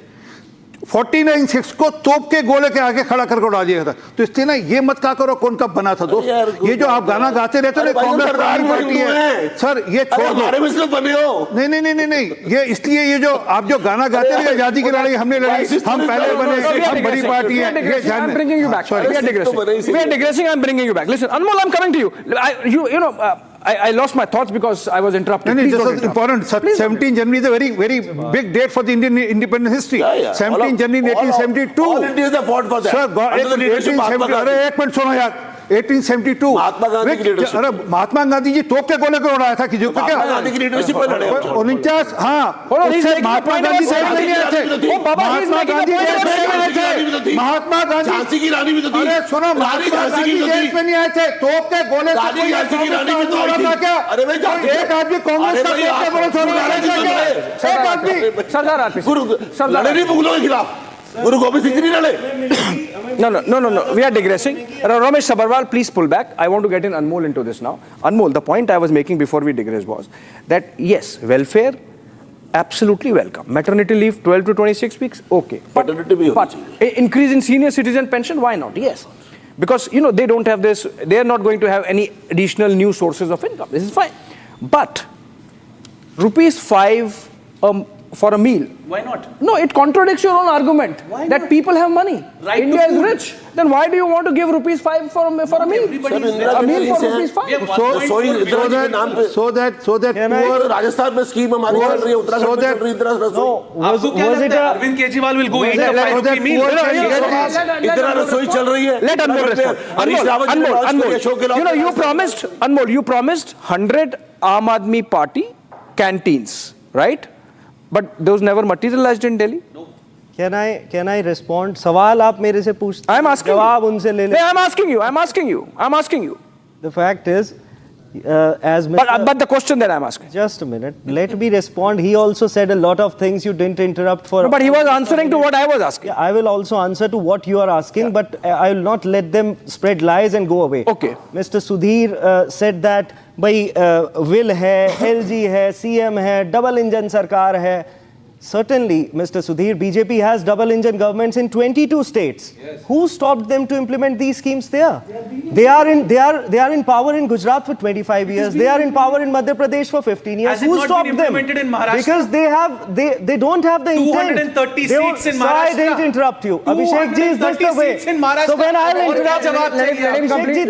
49-6 को तोप के गोले के आगे खड़ा करके उड़ा दिया था. तो इसलिए ना ये मत कहा करो कौन कब बना था दोस्त. ये जो आप गाना गाते रहते हो ना, कांग्रेस पार्टी है सर, ये छोड़ दो. बने हो. नहीं, ये इसलिए ये जो आप जो गाना गाते रहे, आजादी की लड़ाई हमने लड़ी, हम पहले बने, हम बड़ी पार्टी है. I'm bringing you back. Sorry, we are digressing. I'm bringing you back. Listen, Anmol, I'm coming to you. You know, I lost my thoughts because I was interrupted. No, Please this don't was interrupt. important. 17 January is a very, very big date for the Indian independence history. 17 January 1872. All Indians have fought for that. Sir, Under the leadership of Mahatma Gandhi. अरे एक minute सुनो यार 1872 महात्मा गांधी की leadership. अरे महात्मा गांधी जी तोप के गोले को उड़ाया था कि जो क्या महात्मा गांधी की leadership में लड़े हम सब। 49 हाँ उससे महात्मा गांधी देश में नहीं आए थे महात्मा गांधी देश में नहीं आए थे महात्मा गांधी झांसी की रानी भी तो थी। अरे सुनो महात्मा गांधी देश में नहीं आए थे तोप के गोले से रानी झांसी की रानी भी तो आई थी। क्या अरे भाई झांसी एक आदमी कांग्रेस का तोप के गोले से उड़ाया था एक आदमी सरदार आरपी गुरु लड़े नहीं मुगलों के खिलाफ गुरु गोविंद सिंह नहीं लड़े। No. We are digressing. Ramesh Sabarwal, please pull back. I want to get in Anmol into this now. Anmol, the point I was making before we digress was that yes, welfare, absolutely welcome. Maternity leave, 12 to 26 weeks, okay. Paternity भी होनी But increase in senior citizen pension, why not? Yes. Because, they don't have this, they are not going to have any additional new sources of income. This is fine. But, ₹5 for a meal. Why not? No, it contradicts your own argument that people have money. Right to India is food. rich. Then why do you want to give ₹5 for a meal? Everybody is A meal for rich. ₹5. so that पूरे राजस्थान में scheme हमारी चल रही है उत्तराखंड में चल रही है इंदिरा रसोई। आपको क्या लगता है Arvind Kejriwal will go eat a ₹5 meal? Indira रसोई चल रही है। Let Anmol respond. Harish Rawat ji ने लॉन्च किया Ashok Gehlot. You promised 100 Aam Aadmi Party canteens, right? But those never materialized in Delhi. Can I respond? सवाल आप मेरे से पूछते I am asking you. जवाब उनसे ले ले. I'm asking you. The fact is, as Mr. But the question that I'm asking. Just a minute. Let me respond. He also said a lot of things. You didn't interrupt for. No, but he was answering to what I was asking. Yeah, I will also answer to what you are asking, but I will not let them spread lies and go away. Okay. Mr. Sudhir said that भाई will है, LG है, CM है, double engine सरकार है. Certainly, Mr. Sudhir, BJP has double engine governments in 22 states. Yes. Who stopped them to implement these schemes there? They are in power in Gujarat for 25 years. They are in power in Madhya Pradesh for 15 years. Who stopped them? In Maharashtra? Because they don't have the intent. 230 seats in Maharashtra. I didn't interrupt you. Abhishek ji, is this the way? So when I will interrupt, Abhishek ji,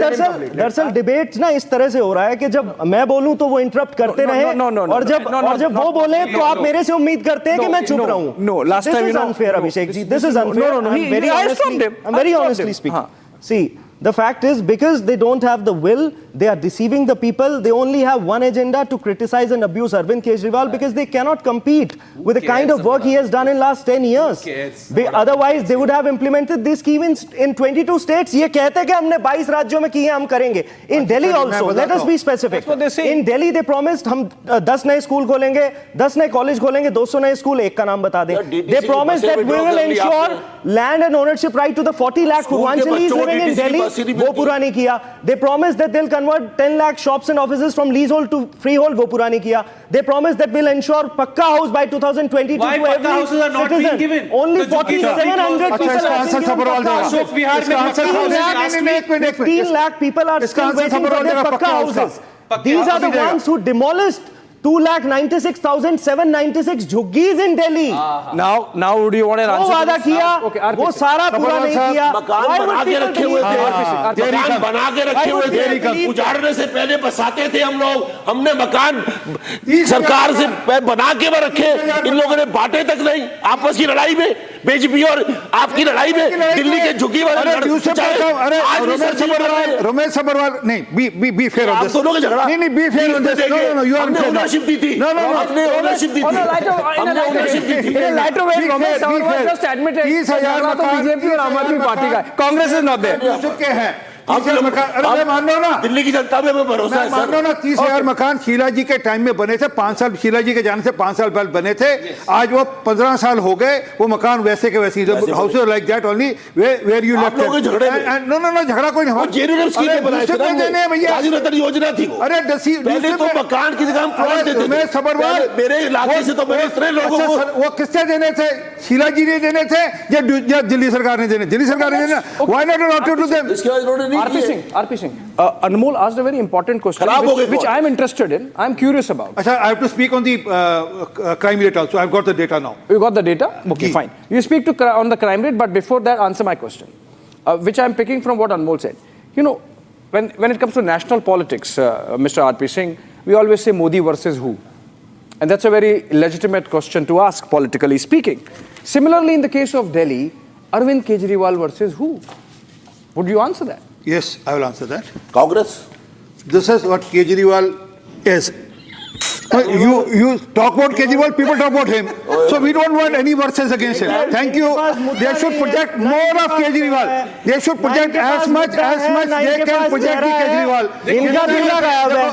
दरअसल debate ना इस तरह से हो रहा है कि जब मैं बोलूं तो वो इंटरप्ट करते रहे और जब वो बोले तो आप मेरे से उम्मीद करते हैं कि मैं चुप रहूं. No, last time, This is unfair, Abhishek ji. This is unfair. No. I'm very honestly speaking. See, the fact is, because they don't have the will, they are deceiving the people. They only have one agenda to criticize and abuse Arvind Kejriwal because they cannot compete with the kind of work he has done in last 10 years. Otherwise, they would have implemented this scheme in 22 states. ये कहते हैं कि हमने 22 राज्यों में किए हम करेंगे. In Delhi also, let us be specific. In Delhi, they promised हम 10 नए स्कूल खोलेंगे, 10 नए कॉलेज खोलेंगे, 200 नए स्कूल, एक का नाम बता दें. They promised that we will ensure land and ownership right to the 40 lakh Purvanchalis living in Delhi. वो पूरा नहीं किया. They promised that they'll convert 10 lakh shops and offices from leasehold to freehold. वो पूरा नहीं किया. They promised that we'll ensure Pakka house by 2022 Why to Pakka every houses are not citizen. being given? Only The Jyoti 4,700 people are Ashok Vihar में 15 lakh people are still waiting for their Pakka houses. These are the ones who demolished 2,96,796 झुग्गीज in Delhi. Now, do you want an answer? वो वादा किया, वो सारा पूरा नहीं किया. मकान बना के रखे हुए थे, उजाड़ने से पहले बसाते थे हम लोग. हमने मकान सरकार से बना के रखे, इन लोगों ने बांटे तक नहीं. आपस की लड़ाई में, बीजेपी और आपकी लड़ाई में दिल्ली के झुग्गी वाले रमेश सबरवाल नहीं बी फेयर ऑन दिस. दोनों का झगड़ा नहीं be fair on this. No you are ownership दी थी. हमने ओनरशिप दी थी. Just admit it. 30,000 मकान बीजेपी और आम आदमी पार्टी का, कांग्रेस इज नॉट देयर. चुके हैं. अरे मान लो ना, दिल्ली की जनता में भरोसा है. मान लो ना 30,000 मकान शीला जी के टाइम में बने थे. 5 साल शीला जी के जाने से 5 साल पहले बने थे. आज वो 15 साल हो गए. वो मकान वैसे के वैसे houses like that only where you left. No झगड़ा कोई नहीं. योजना थी. अरे तो मकान की जगह प्लॉट देते थे. सबरवाल मेरे इलाके से तो मेरे इतने लोगों को वो किससे देने थे? शीला जी ने देने थे या दिल्ली सरकार ने देने? दिल्ली सरकार ने देना. Why not allotted to them? इसके बाद इन्होंने RP Singh, Anmol asked a very important question, which I am interested in. I am curious about. Achha, I have to speak on the crime rate also. I have got the data now. You got the data? Okay, fine. You speak on the crime rate, but before that, answer my question, which I am picking from what Anmol said. when it comes to national politics, Mr. R.P. Singh, we always say Modi versus who? And that's a very legitimate question to ask, politically speaking. Similarly, in the case of Delhi, Arvind Kejriwal versus who? Would you answer that? Yes, I will answer that. Congress? This is what Kejriwal is. You talk about Kejriwal, people talk about him. So we don't want any verses against him. Thank you. They should project more of Kejriwal. They should project as much they can project the Kejriwal. इनका दूल्हा गायब है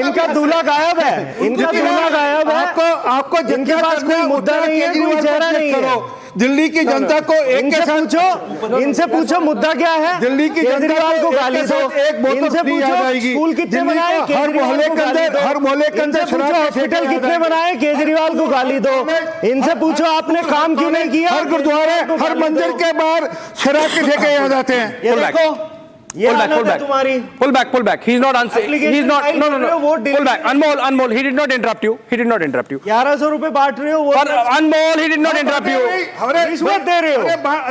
इनका दूल्हा गायब है इनका दूल्हा गायब है आपको जिनके पास कोई मुद्दा नहीं है कोई चेहरा नहीं है दिल्ली की जनता को एक के साथ इनसे पूछो मुद्दा क्या है दिल्ली की केजरीवाल को गाली दो इनसे पूछो स्कूल कितने बनाए हर मोहल्ले के अंदर पूछो हॉस्पिटल कितने बनाए केजरीवाल को गाली दो इनसे पूछो आपने काम क्यों नहीं किया हर गुरुद्वारे हर मंदिर के बाहर शराब के ठेके याद आते हैं ये देखो Pull back. He's not answering. He's not. No. Pull back. Anmol. He did not interrupt you. 1100 रुपए बांट रहे हो वो Anmol, he did not interrupt you. रिश्वत दे रहे हो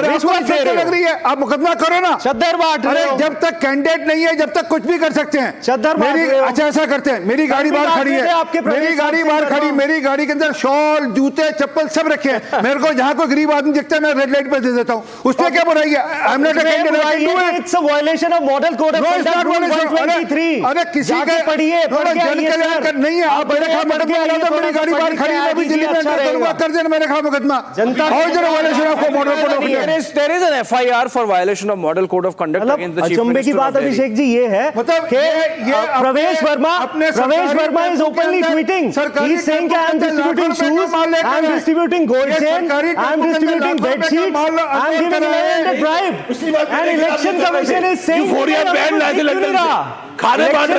रिश्वत दे रहे लग रही है आप मुकदमा करो ना चद्दर बांट रहे हो जब तक कैंडिडेट नहीं है जब तक कुछ भी कर सकते हैं चद्दर मेरी अच्छा ऐसा करते हैं मेरी गाड़ी बाहर खड़ी है मेरी गाड़ी के अंदर शॉल जूते चप्पल सब रखे हैं मेरे को जहाँ कोई गरीब आदमी दिखता है मैं रेड लाइट पे दे देता हूँ उसमें क्या बुराई है I am not a candidate it's a violation of model code of conduct rule 123 अरे किसी के पढ़िए नहीं है आप मेरे खिलाफ मुकदमा तो मेरी गाड़ी बाहर खड़ी है मैं भी दिल्ली में एंटर करूंगा कर देना मेरे खिलाफ मुकदमा जनता और जरा violation of model code of conduct There is an FIR for violation of model code of conduct against the chief अचंभे की minister बात अभिषेक जी ये है कि प्रवेश Verma is openly tweeting he is saying I am distributing shoes I am distributing gold chain I am distributing bed sheets I am giving 1100 bribe and election commission is saying Election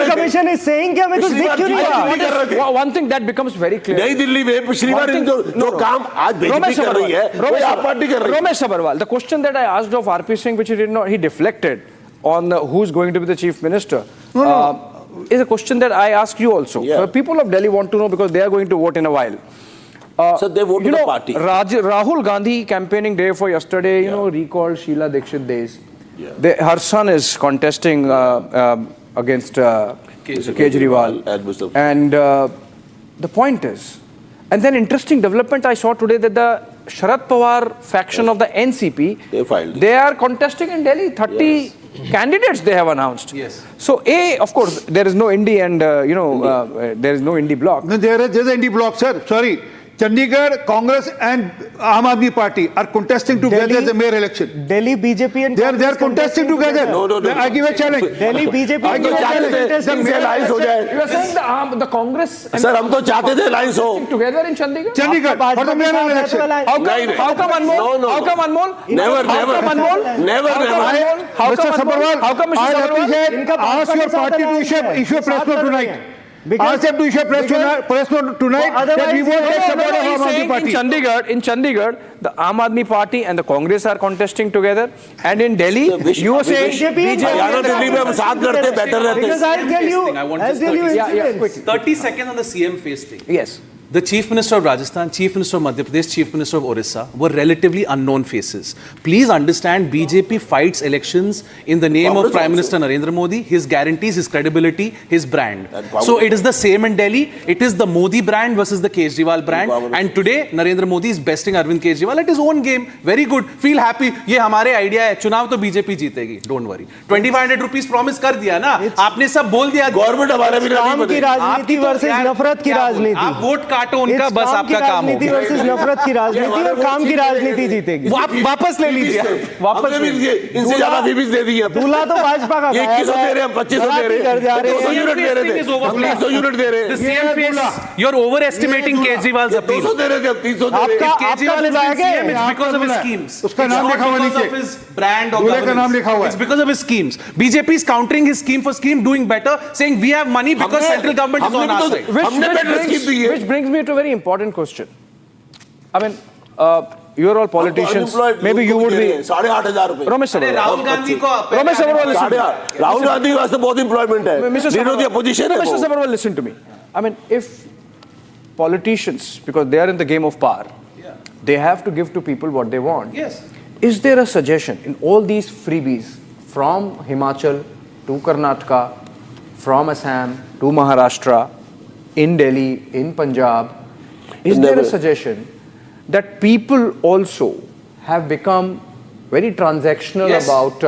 Commission is saying कि हमें कुछ दिख क्यों नहीं रहा? One thing that becomes very clear. नई दिल्ली में पिछली बार जो काम आज बीजेपी कर रही है आप पार्टी कर रही है Ramesh Sabharwal, the question that I asked of RP Singh, which he deflected on who's going to be the chief minister, is a question that I ask you also. Yeah. People of Delhi want to know because they are going to vote in a while. So they vote to the party. Rahul Gandhi campaigning day for yesterday, recalled Sheila Dikshit days. Yeah. Her son is contesting against Kejriwal. And the point is, and then interesting development I saw today that the Sharad Pawar faction of the NCP, they are contesting in Delhi. 30 candidates they have announced. Yes. So of course, there is no Indie and, there is no Indie bloc. No, there is an Indie bloc, sir. Sorry. Chandigarh, Congress and Aam Aadmi Party are contesting together the mayor election. Delhi BJP and they are contesting together. No. I give a challenge. Delhi BJP I give a challenge. alliance हो जाए. You are saying the Congress and Sir, हम तो चाहते थे alliance हो. together in Chandigarh? Chandigarh for the mayor election. How come Anmol? No. How come Anmol? Never. Mr. Sabharwal, I appreciate. Ask your party to issue a press note tonight. Ask them to issue a press note tonight that we won't take support of Aam Aadmi Party. In Chandigarh, the Aam Aadmi Party and the Congress are contesting together, and in Delhi, you are saying BJP. Delhi में हम साथ करते better रहते. Because I'll tell you 30 seconds on the CM face thing. Yes. The Chief Minister of Rajasthan, Chief Minister of Madhya Pradesh, Chief Minister of Orissa were relatively unknown faces. Please understand, BJP fights elections in the name of Prime Minister Narendra Modi. His guarantees, his credibility, his brand. So it is the same in Delhi. It is the Modi brand versus the Kejriwal brand. And today, Narendra Modi is besting Arvind Kejriwal at his own game. Very good. Feel happy. ये हमारे idea है. चुनाव तो BJP जीतेगी. Don't worry. 2,500 rupees promise कर दिया ना. आपने सब बोल दिया. Government हमारे भी काम की राजनीति versus नफरत की राजनीति. आप वोट काटो उनका बस आपका काम हो गया. वर्सेस नफरत की राजनीति और काम की राजनीति जीतेगी. वापस ले लीजिए. वापस ले लीजिए. इनसे ज्यादा फीस दे दी है. दूल्हा तो भाजपा का 2100 दे रहे हैं 2500 दे रहे हैं 200 यूनिट दे रहे थे 300 यूनिट दे रहे हैं. The same face. You're overestimating Kejriwal's appeal. 200 दे रहे थे 300 दे रहे हैं. Kejriwal is the CM. It's because of his schemes. उसका नाम लिखा हुआ नीचे. Because of his brand or दूल्हे का नाम लिखा हुआ है. It's because of his schemes. BJP is countering his scheme for scheme, doing better, saying we have money because central government is on our side. Which brings me to a very important question. I mean, you're all politicians. Maybe you would be. 8,500 रुपए. Ramesh Sabharwal. Rahul Gandhi को. Ramesh Sabharwal, listen to me. Rahul Gandhi के वास्ते बहुत employment है. Leader of the opposition है. Mr. Sabharwal, listen to me. I mean, if politicians, because they are in the game of power, they have to give to people what they want. Yes. Is there a suggestion in all these freebies from Himachal, to Karnataka, from Assam to Maharashtra, in Delhi, in Punjab, is there a suggestion that people also have become very transactional about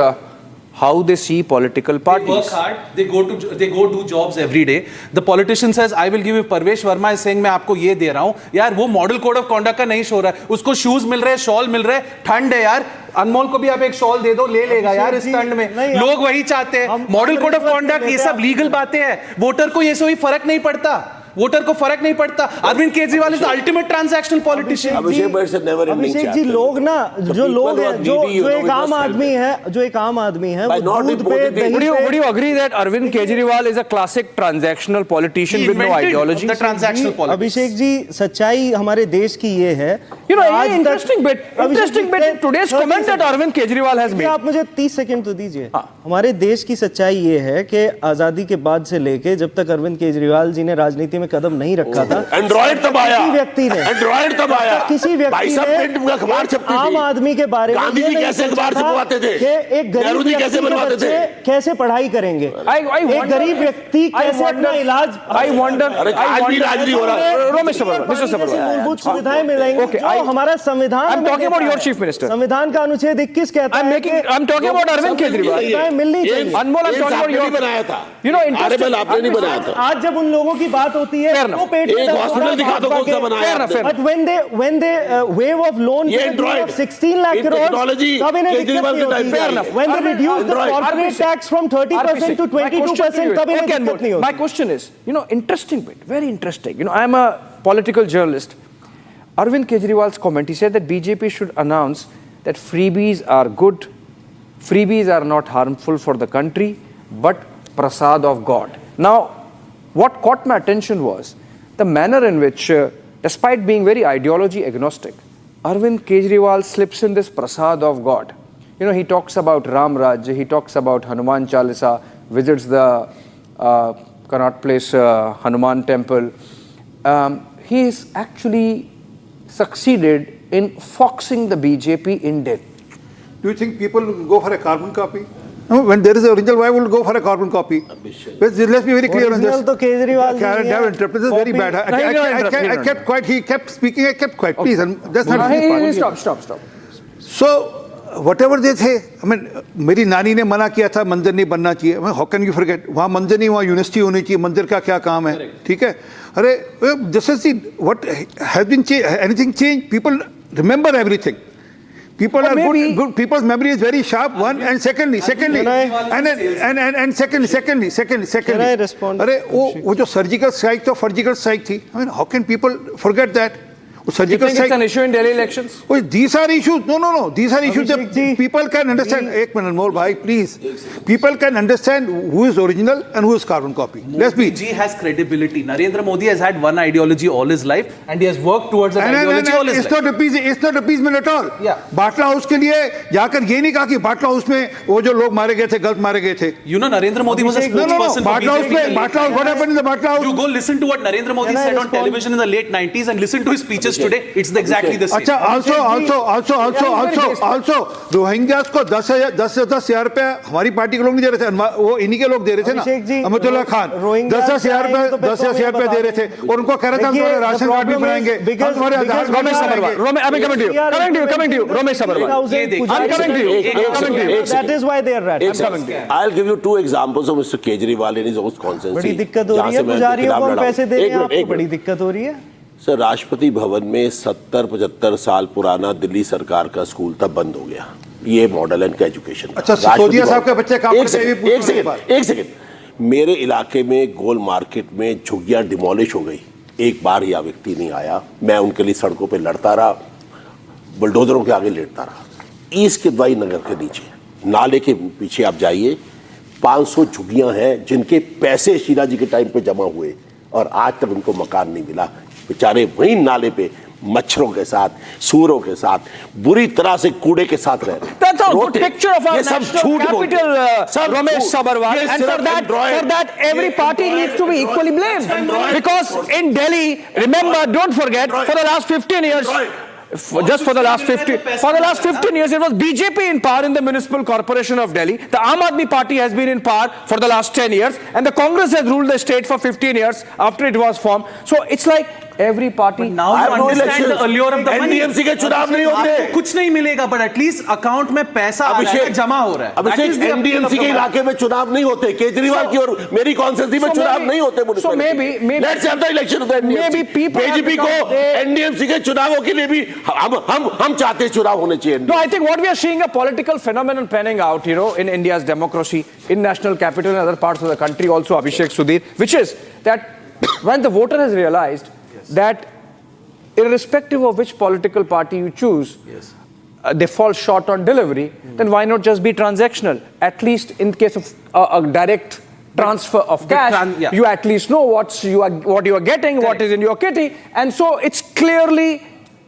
how they see political parties? They work hard, they go do jobs every day. The politician says, I will give you, Parvesh Verma is saying, मैं आपको ये दे रहा हूँ. यार वो model code of conduct का नहीं show रहा है. उसको शूज मिल रहे हैं, शॉल मिल रहे हैं, ठंड है यार. अनमोल को भी आप एक शॉल दे दो, ले लेगा यार इस ठंड में. लोग वही चाहते हैं. मॉडल कोड ऑफ कॉन्डक्ट ये सब लीगल बातें हैं. वोटर को ये कोई फर्क नहीं पड़ता. वोटर को फर्क नहीं पड़ता. Arvind Kejriwal is the ultimate transactional politician. Abhishek ji, लोग ना जो लोग हैं, जो एक आम आदमी है, वो दूध पे दही पे. Would you agree that Arvind Kejriwal is a classic transactional politician with no ideology? The transactional politics. Abhishek ji, सच्चाई हमारे देश की ये है. You know, interesting bit in today's comment that Arvind Kejriwal has made. आप मुझे 30 सेकंड तो दीजिए. हमारे देश की सच्चाई ये है कि आजादी के बाद से लेके जब तक अरविंद केजरीवाल जी ने राजनीति में कदम नहीं रखा था, एंड्रॉइड तब आया, किसी व्यक्ति ने अखबार छपती थी, आम आदमी के बारे में गांधी जी कैसे अखबार छपवाते थे, कि एक गरीब व्यक्ति के बच्चे कैसे पढ़ाई करेंगे, एक गरीब व्यक्ति कैसे अपना इलाज. मूलभूत सुविधाएं मिलेंगी जो हमारा संविधान. संविधान का अनुच्छेद 21 कहता है मिलनी चाहिए. आपने नहीं बनाया था. आज जब उन लोगों की बात होती है, वो पेट में एक हॉस्पिटल दिखा दो कौन सा बनाया आपने. But when they waive of loan of 16 lakh crores, तब इन्हें दिक्कत नहीं होती. When they reduce the corporate tax from 30% to 22%, तब इन्हें दिक्कत नहीं होती. My question is, interesting bit, very interesting. I am a political journalist. Arvind Kejriwal's comment, he said that BJP should announce that freebies are good, freebies are not harmful for the country, but prasad of God. Now, what caught my attention was the manner in which, despite being very ideology agnostic, Arvind Kejriwal slips in this prasad of God. He talks about Ram Raj, he talks about Hanuman Chalisa, visits the Connaught Place Hanuman temple. He's actually succeeded in foxing the BJP in Delhi. Do you think people will go for a carbon copy? No, when there is an original, why would go for a carbon copy? Let's be very clear on this. तो Kejriwal this is very bad. I kept quiet. He kept speaking. I kept quiet. Please, that's not. Stop. So, whatever they say, मेरी नानी ने मना किया था मंदिर नहीं बनना चाहिए. How can you forget? वहाँ मंदिर नहीं, वहाँ यूनिवर्सिटी होनी चाहिए. मंदिर का क्या काम है? ठीक है. अरे, this is what has been changed. Anything changed? People remember everything. People are good. People's memory is very sharp. One and secondly, Can I respond? अरे वो जो surgical strike तो surgical strike थी. How can people forget that? Surgical strike. It's an issue in Delhi elections. These are issues. No. These are issues that people can understand. Ek minute more, bhai, please. People can understand who is original and who is carbon copy. Let's be. Modi has credibility. Narendra Modi has had one ideology all his life, and he has worked towards that ideology all his life. It's not appeasement at all. Yeah. Batla house के लिए जाकर ये नहीं कहा कि बाटला house में वो जो लोग मारे गए थे गलत मारे गए थे. Narendra Modi was a spokesperson for BJP. Baatla House, what happened in the Baatla House? You go listen to what Narendra Modi said on television in the late 90s and listen to his speeches today. It's exactly the same. अच्छा, also Rohingyas को 10,000 रुपया हमारी party के लोग नहीं दे रहे थे, वो इन्हीं के लोग दे रहे थे ना. अमतुल्ला खान 10,000 रुपया दे रहे थे और उनको कह रहे थे हम तुम्हारे राशन कार्ड भी बनाएंगे. That is why they are rat. I'll give you two examples of Mr. Kejriwal in his own constituency. बड़ी दिक्कत हो रही है, पुजारियों को पैसे दे रहे हैं, आपको बड़ी दिक्कत हो रही है. सर, राष्ट्रपति भवन में 70-75 साल पुराना दिल्ली सरकार का स्कूल तब बंद हो गया. ये मॉडल एंड एजुकेशन. अच्छा, सोदिया साहब के बच्चे काम एक सेकंड. मेरे इलाके में गोल मार्केट में झुग्गियां डिमोलिश हो गई. एक बार यह व्यक्ति नहीं आया. मैं उनके लिए सड़कों पे लड़ता रहा, बुलडोजरों के आगे लेटता रहा. ईस्ट के दवाई नगर के नीचे नाले के पीछे आप जाइए, 500 झुग्गियां हैं जिनके पैसे शीला जी के टाइम पे जमा हुए और आज तक उनको मकान नहीं मिला. बेचारे वहीं नाले पे मच्छरों के साथ, सूरों के साथ, बुरी तरह से कूड़े के साथ रह रहे हैं. That's a good picture of our national capital, Ramesh Sabarwal. And for that, every party needs to be equally blamed. Because in Delhi, remember, don't forget, for the last 15 years, just for the last 15 years, it was BJP in power in the Municipal Corporation of Delhi. The Aam Aadmi Party has been in power for the last 10 years, and the Congress has ruled the state for 15 years after it was formed. So it's like every party. But now you understand the allure of the money. NDMC के चुनाव नहीं होते. कुछ नहीं मिलेगा, but at least account में पैसा आ रहा है, जमा हो रहा है. अभिषेक, NDMC के इलाके में चुनाव नहीं होते. केजरीवाल की और मेरी कॉन्स्टिट्यूंसी में चुनाव नहीं होते. So maybe let's have the election of the NDMC. Maybe people BJP को NDMC के चुनावों के लिए भी हम चाहते हैं चुनाव होने चाहिए. No, I think what we are seeing a political phenomenon panning out, in India's democracy, in national capital and other parts of the country also, Abhishek, Sudhir, which is that when the voter has realized that irrespective of which political party you choose, they fall short on delivery, then why not just be transactional? At least in case of a direct transfer of cash, you at least know what you are getting, what is in your kitty, and so it's clearly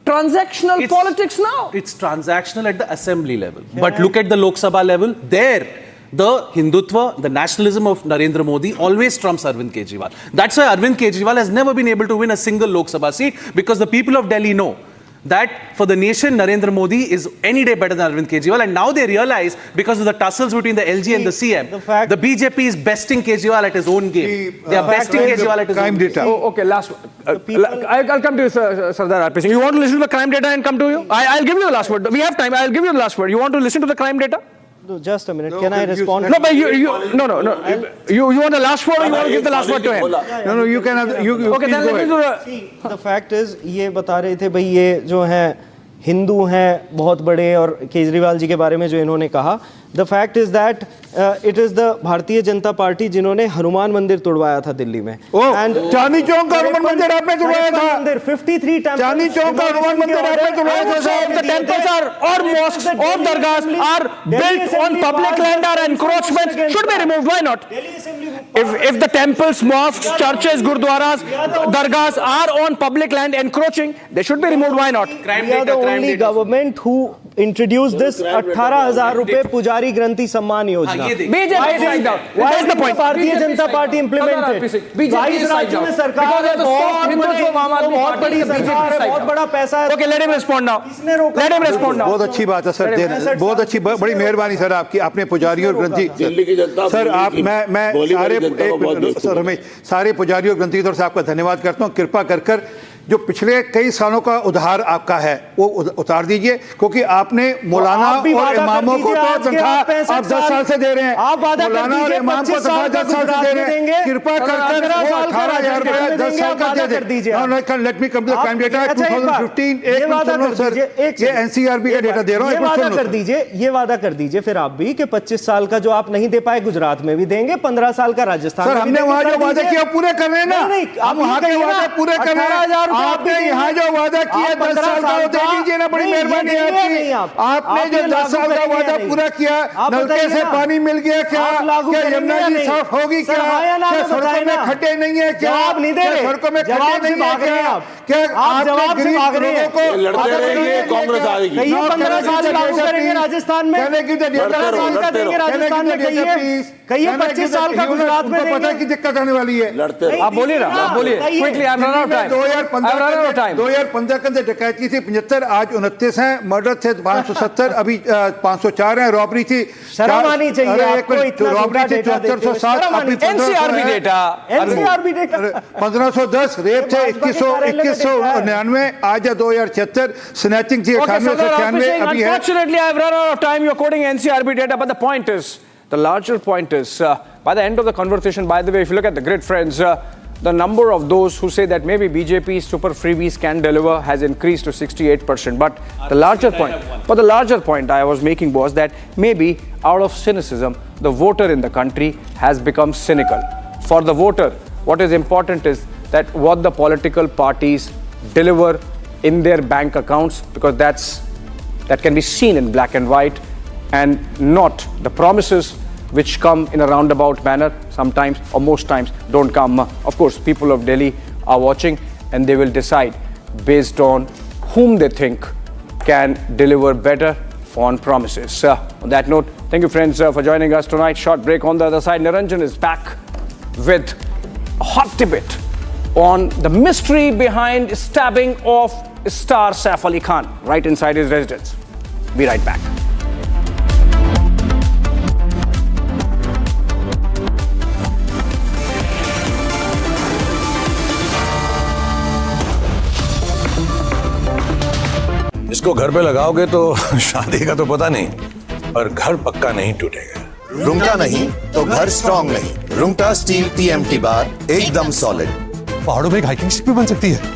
transactional politics now. It's transactional at the assembly level. But look at the Lok Sabha level. There, the Hindutva, the nationalism of Narendra Modi always trumps Arvind Kejriwal. That's why Arvind Kejriwal has never been able to win a single Lok Sabha seat, because the people of Delhi know that for the nation, Narendra Modi is any day better than Arvind Kejriwal. And now they realize, because of the tussles between the LG and the CM, the BJP is besting Kejriwal at his own game. They are besting Kejriwal at his own game. Okay, last one. I'll come to you, Sardar RP Singh. You want to listen to the crime data and come to you? I'll give you the last word. We have time. I'll give you the last word. You want to listen to the crime data? No, just a minute. Can I respond? No, but you want the last word, or you want to give the last word to him? No, you can have. Okay, then let me do the. See, the fact is, ये बता रहे थे भाई, ये जो हैं हिंदू हैं बहुत बड़े, और केजरीवाल जी के बारे में जो इन्होंने कहा, the fact is that it is the Bharatiya Janata party जिन्होंने हनुमान मंदिर तोड़वाया था दिल्ली में. चांदनी चौक का हनुमान मंदिर आपने तोड़वाया था. 53 temples. चांदनी चौक का हनुमान मंदिर आपने तोड़वाया था. So if the temples or mosques or dargahs are built on public land or encroachments, should be removed. Why not? If the temples, mosques, churches, gurdwaras, dargahs are on public land encroaching, they should be removed. Why not? We are the only government who introduced this 18,000 रुपए पुजारी ग्रंथि Samman Yojana. BJP is signed out. Why is the Bharatiya Janata party implemented? 22 राज्यों में सरकार है, बहुत बड़ी सरकार है, बहुत बड़ा पैसा है. Okay, let him respond now. Let him respond now. बहुत अच्छी बात है सर, बहुत अच्छी, बड़ी मेहरबानी सर आपकी. आपने पुजारियों और ग्रंथि सर, आप मैं सारे पुजारियों और ग्रंथियों से आपका धन्यवाद करता हूँ. कृपा कर जो पिछले कई सालों का उधार आपका है वो उतार दीजिए, क्योंकि आपने मौलाना और इमामों को तो तनख्वाह आप 10 साल से दे रहे हैं. मौलाना और इमाम को तनख्वाह 10 साल से दे रहे हैं. कृपा कर 18,000 रुपया 10 साल का दे दीजिए. Let me come to the crime data 2015. एक मिनट सर, ये एनसीआरबी का डेटा दे रहा हूँ. ये वादा कर दीजिए फिर आप भी कि 25 साल का जो आप नहीं दे पाए गुजरात में भी देंगे, 15 साल का राजस्थान में. हमने वहाँ जो वादे किया पूरे कर रहे हैं ना, हम वहाँ के वादे पूरे कर रहे हैं. आपने यहाँ जो वादा किया 10 साल का वो दे दीजिए ना, बड़ी मेहरबानी आपकी. आपने जो 10 साल का वादा पूरा किया, नलके से पानी मिल गया क्या? क्या यमुना जी साफ होगी क्या? क्या सड़कों में खड्डे नहीं है क्या? सड़कों में खड्डे नहीं है क्या? क्या आपने गरीब लोगों को लड़ते रहेंगे, कांग्रेस आएगी. 15 साल लागू करेंगे राजस्थान में, 15 साल का देंगे राजस्थान में, कहिए 25 साल का गुजरात में देंगे. पता है कि दिक्कत आने वाली है. आप बोलिए ना, आप बोलिए quickly. I am run out time. 2015 के अंदर डकैती थी 75, आज 29 हैं. मर्डर थे 570, अभी 504 हैं. रॉबरी थी, शर्म आनी चाहिए आपको, इतना रॉबरी थी 7407. NCRB data 1510. रेप थे 2199, आज है 2076. स्नैचिंग थी 9896, अभी है. Unfortunately, I have run out of time. You're quoting NCRB data, but the point is, the larger point is, by the end of the conversation, by the way, if you look at the grid, friends, the number of those who say that maybe BJP's super freebies can deliver has increased to 68%. But the larger point I was making was that maybe out of cynicism, the voter in the country has become cynical. For the voter, what is important is that what the political parties deliver in their bank accounts, because that can be seen in black and white, and not the promises which come in a roundabout manner sometimes, or most times don't come. Of course, people of Delhi are watching and they will decide based on whom they think can deliver better on promises. On that note, thank you friends for joining us tonight. Short break. On the other side, Niranjan is back with a hot debate on the mystery behind stabbing of star Saif Ali Khan right inside his residence. Be right back. इसको घर पे लगाओगे तो शादी का तो पता नहीं, पर घर पक्का नहीं टूटेगा। रुंगटा नहीं तो घर स्ट्रॉन्ग नहीं। रुंगटा स्टील TMT बार एकदम सॉलिड। पहाड़ों में एक हाइकिंग शिप भी बन सकती है।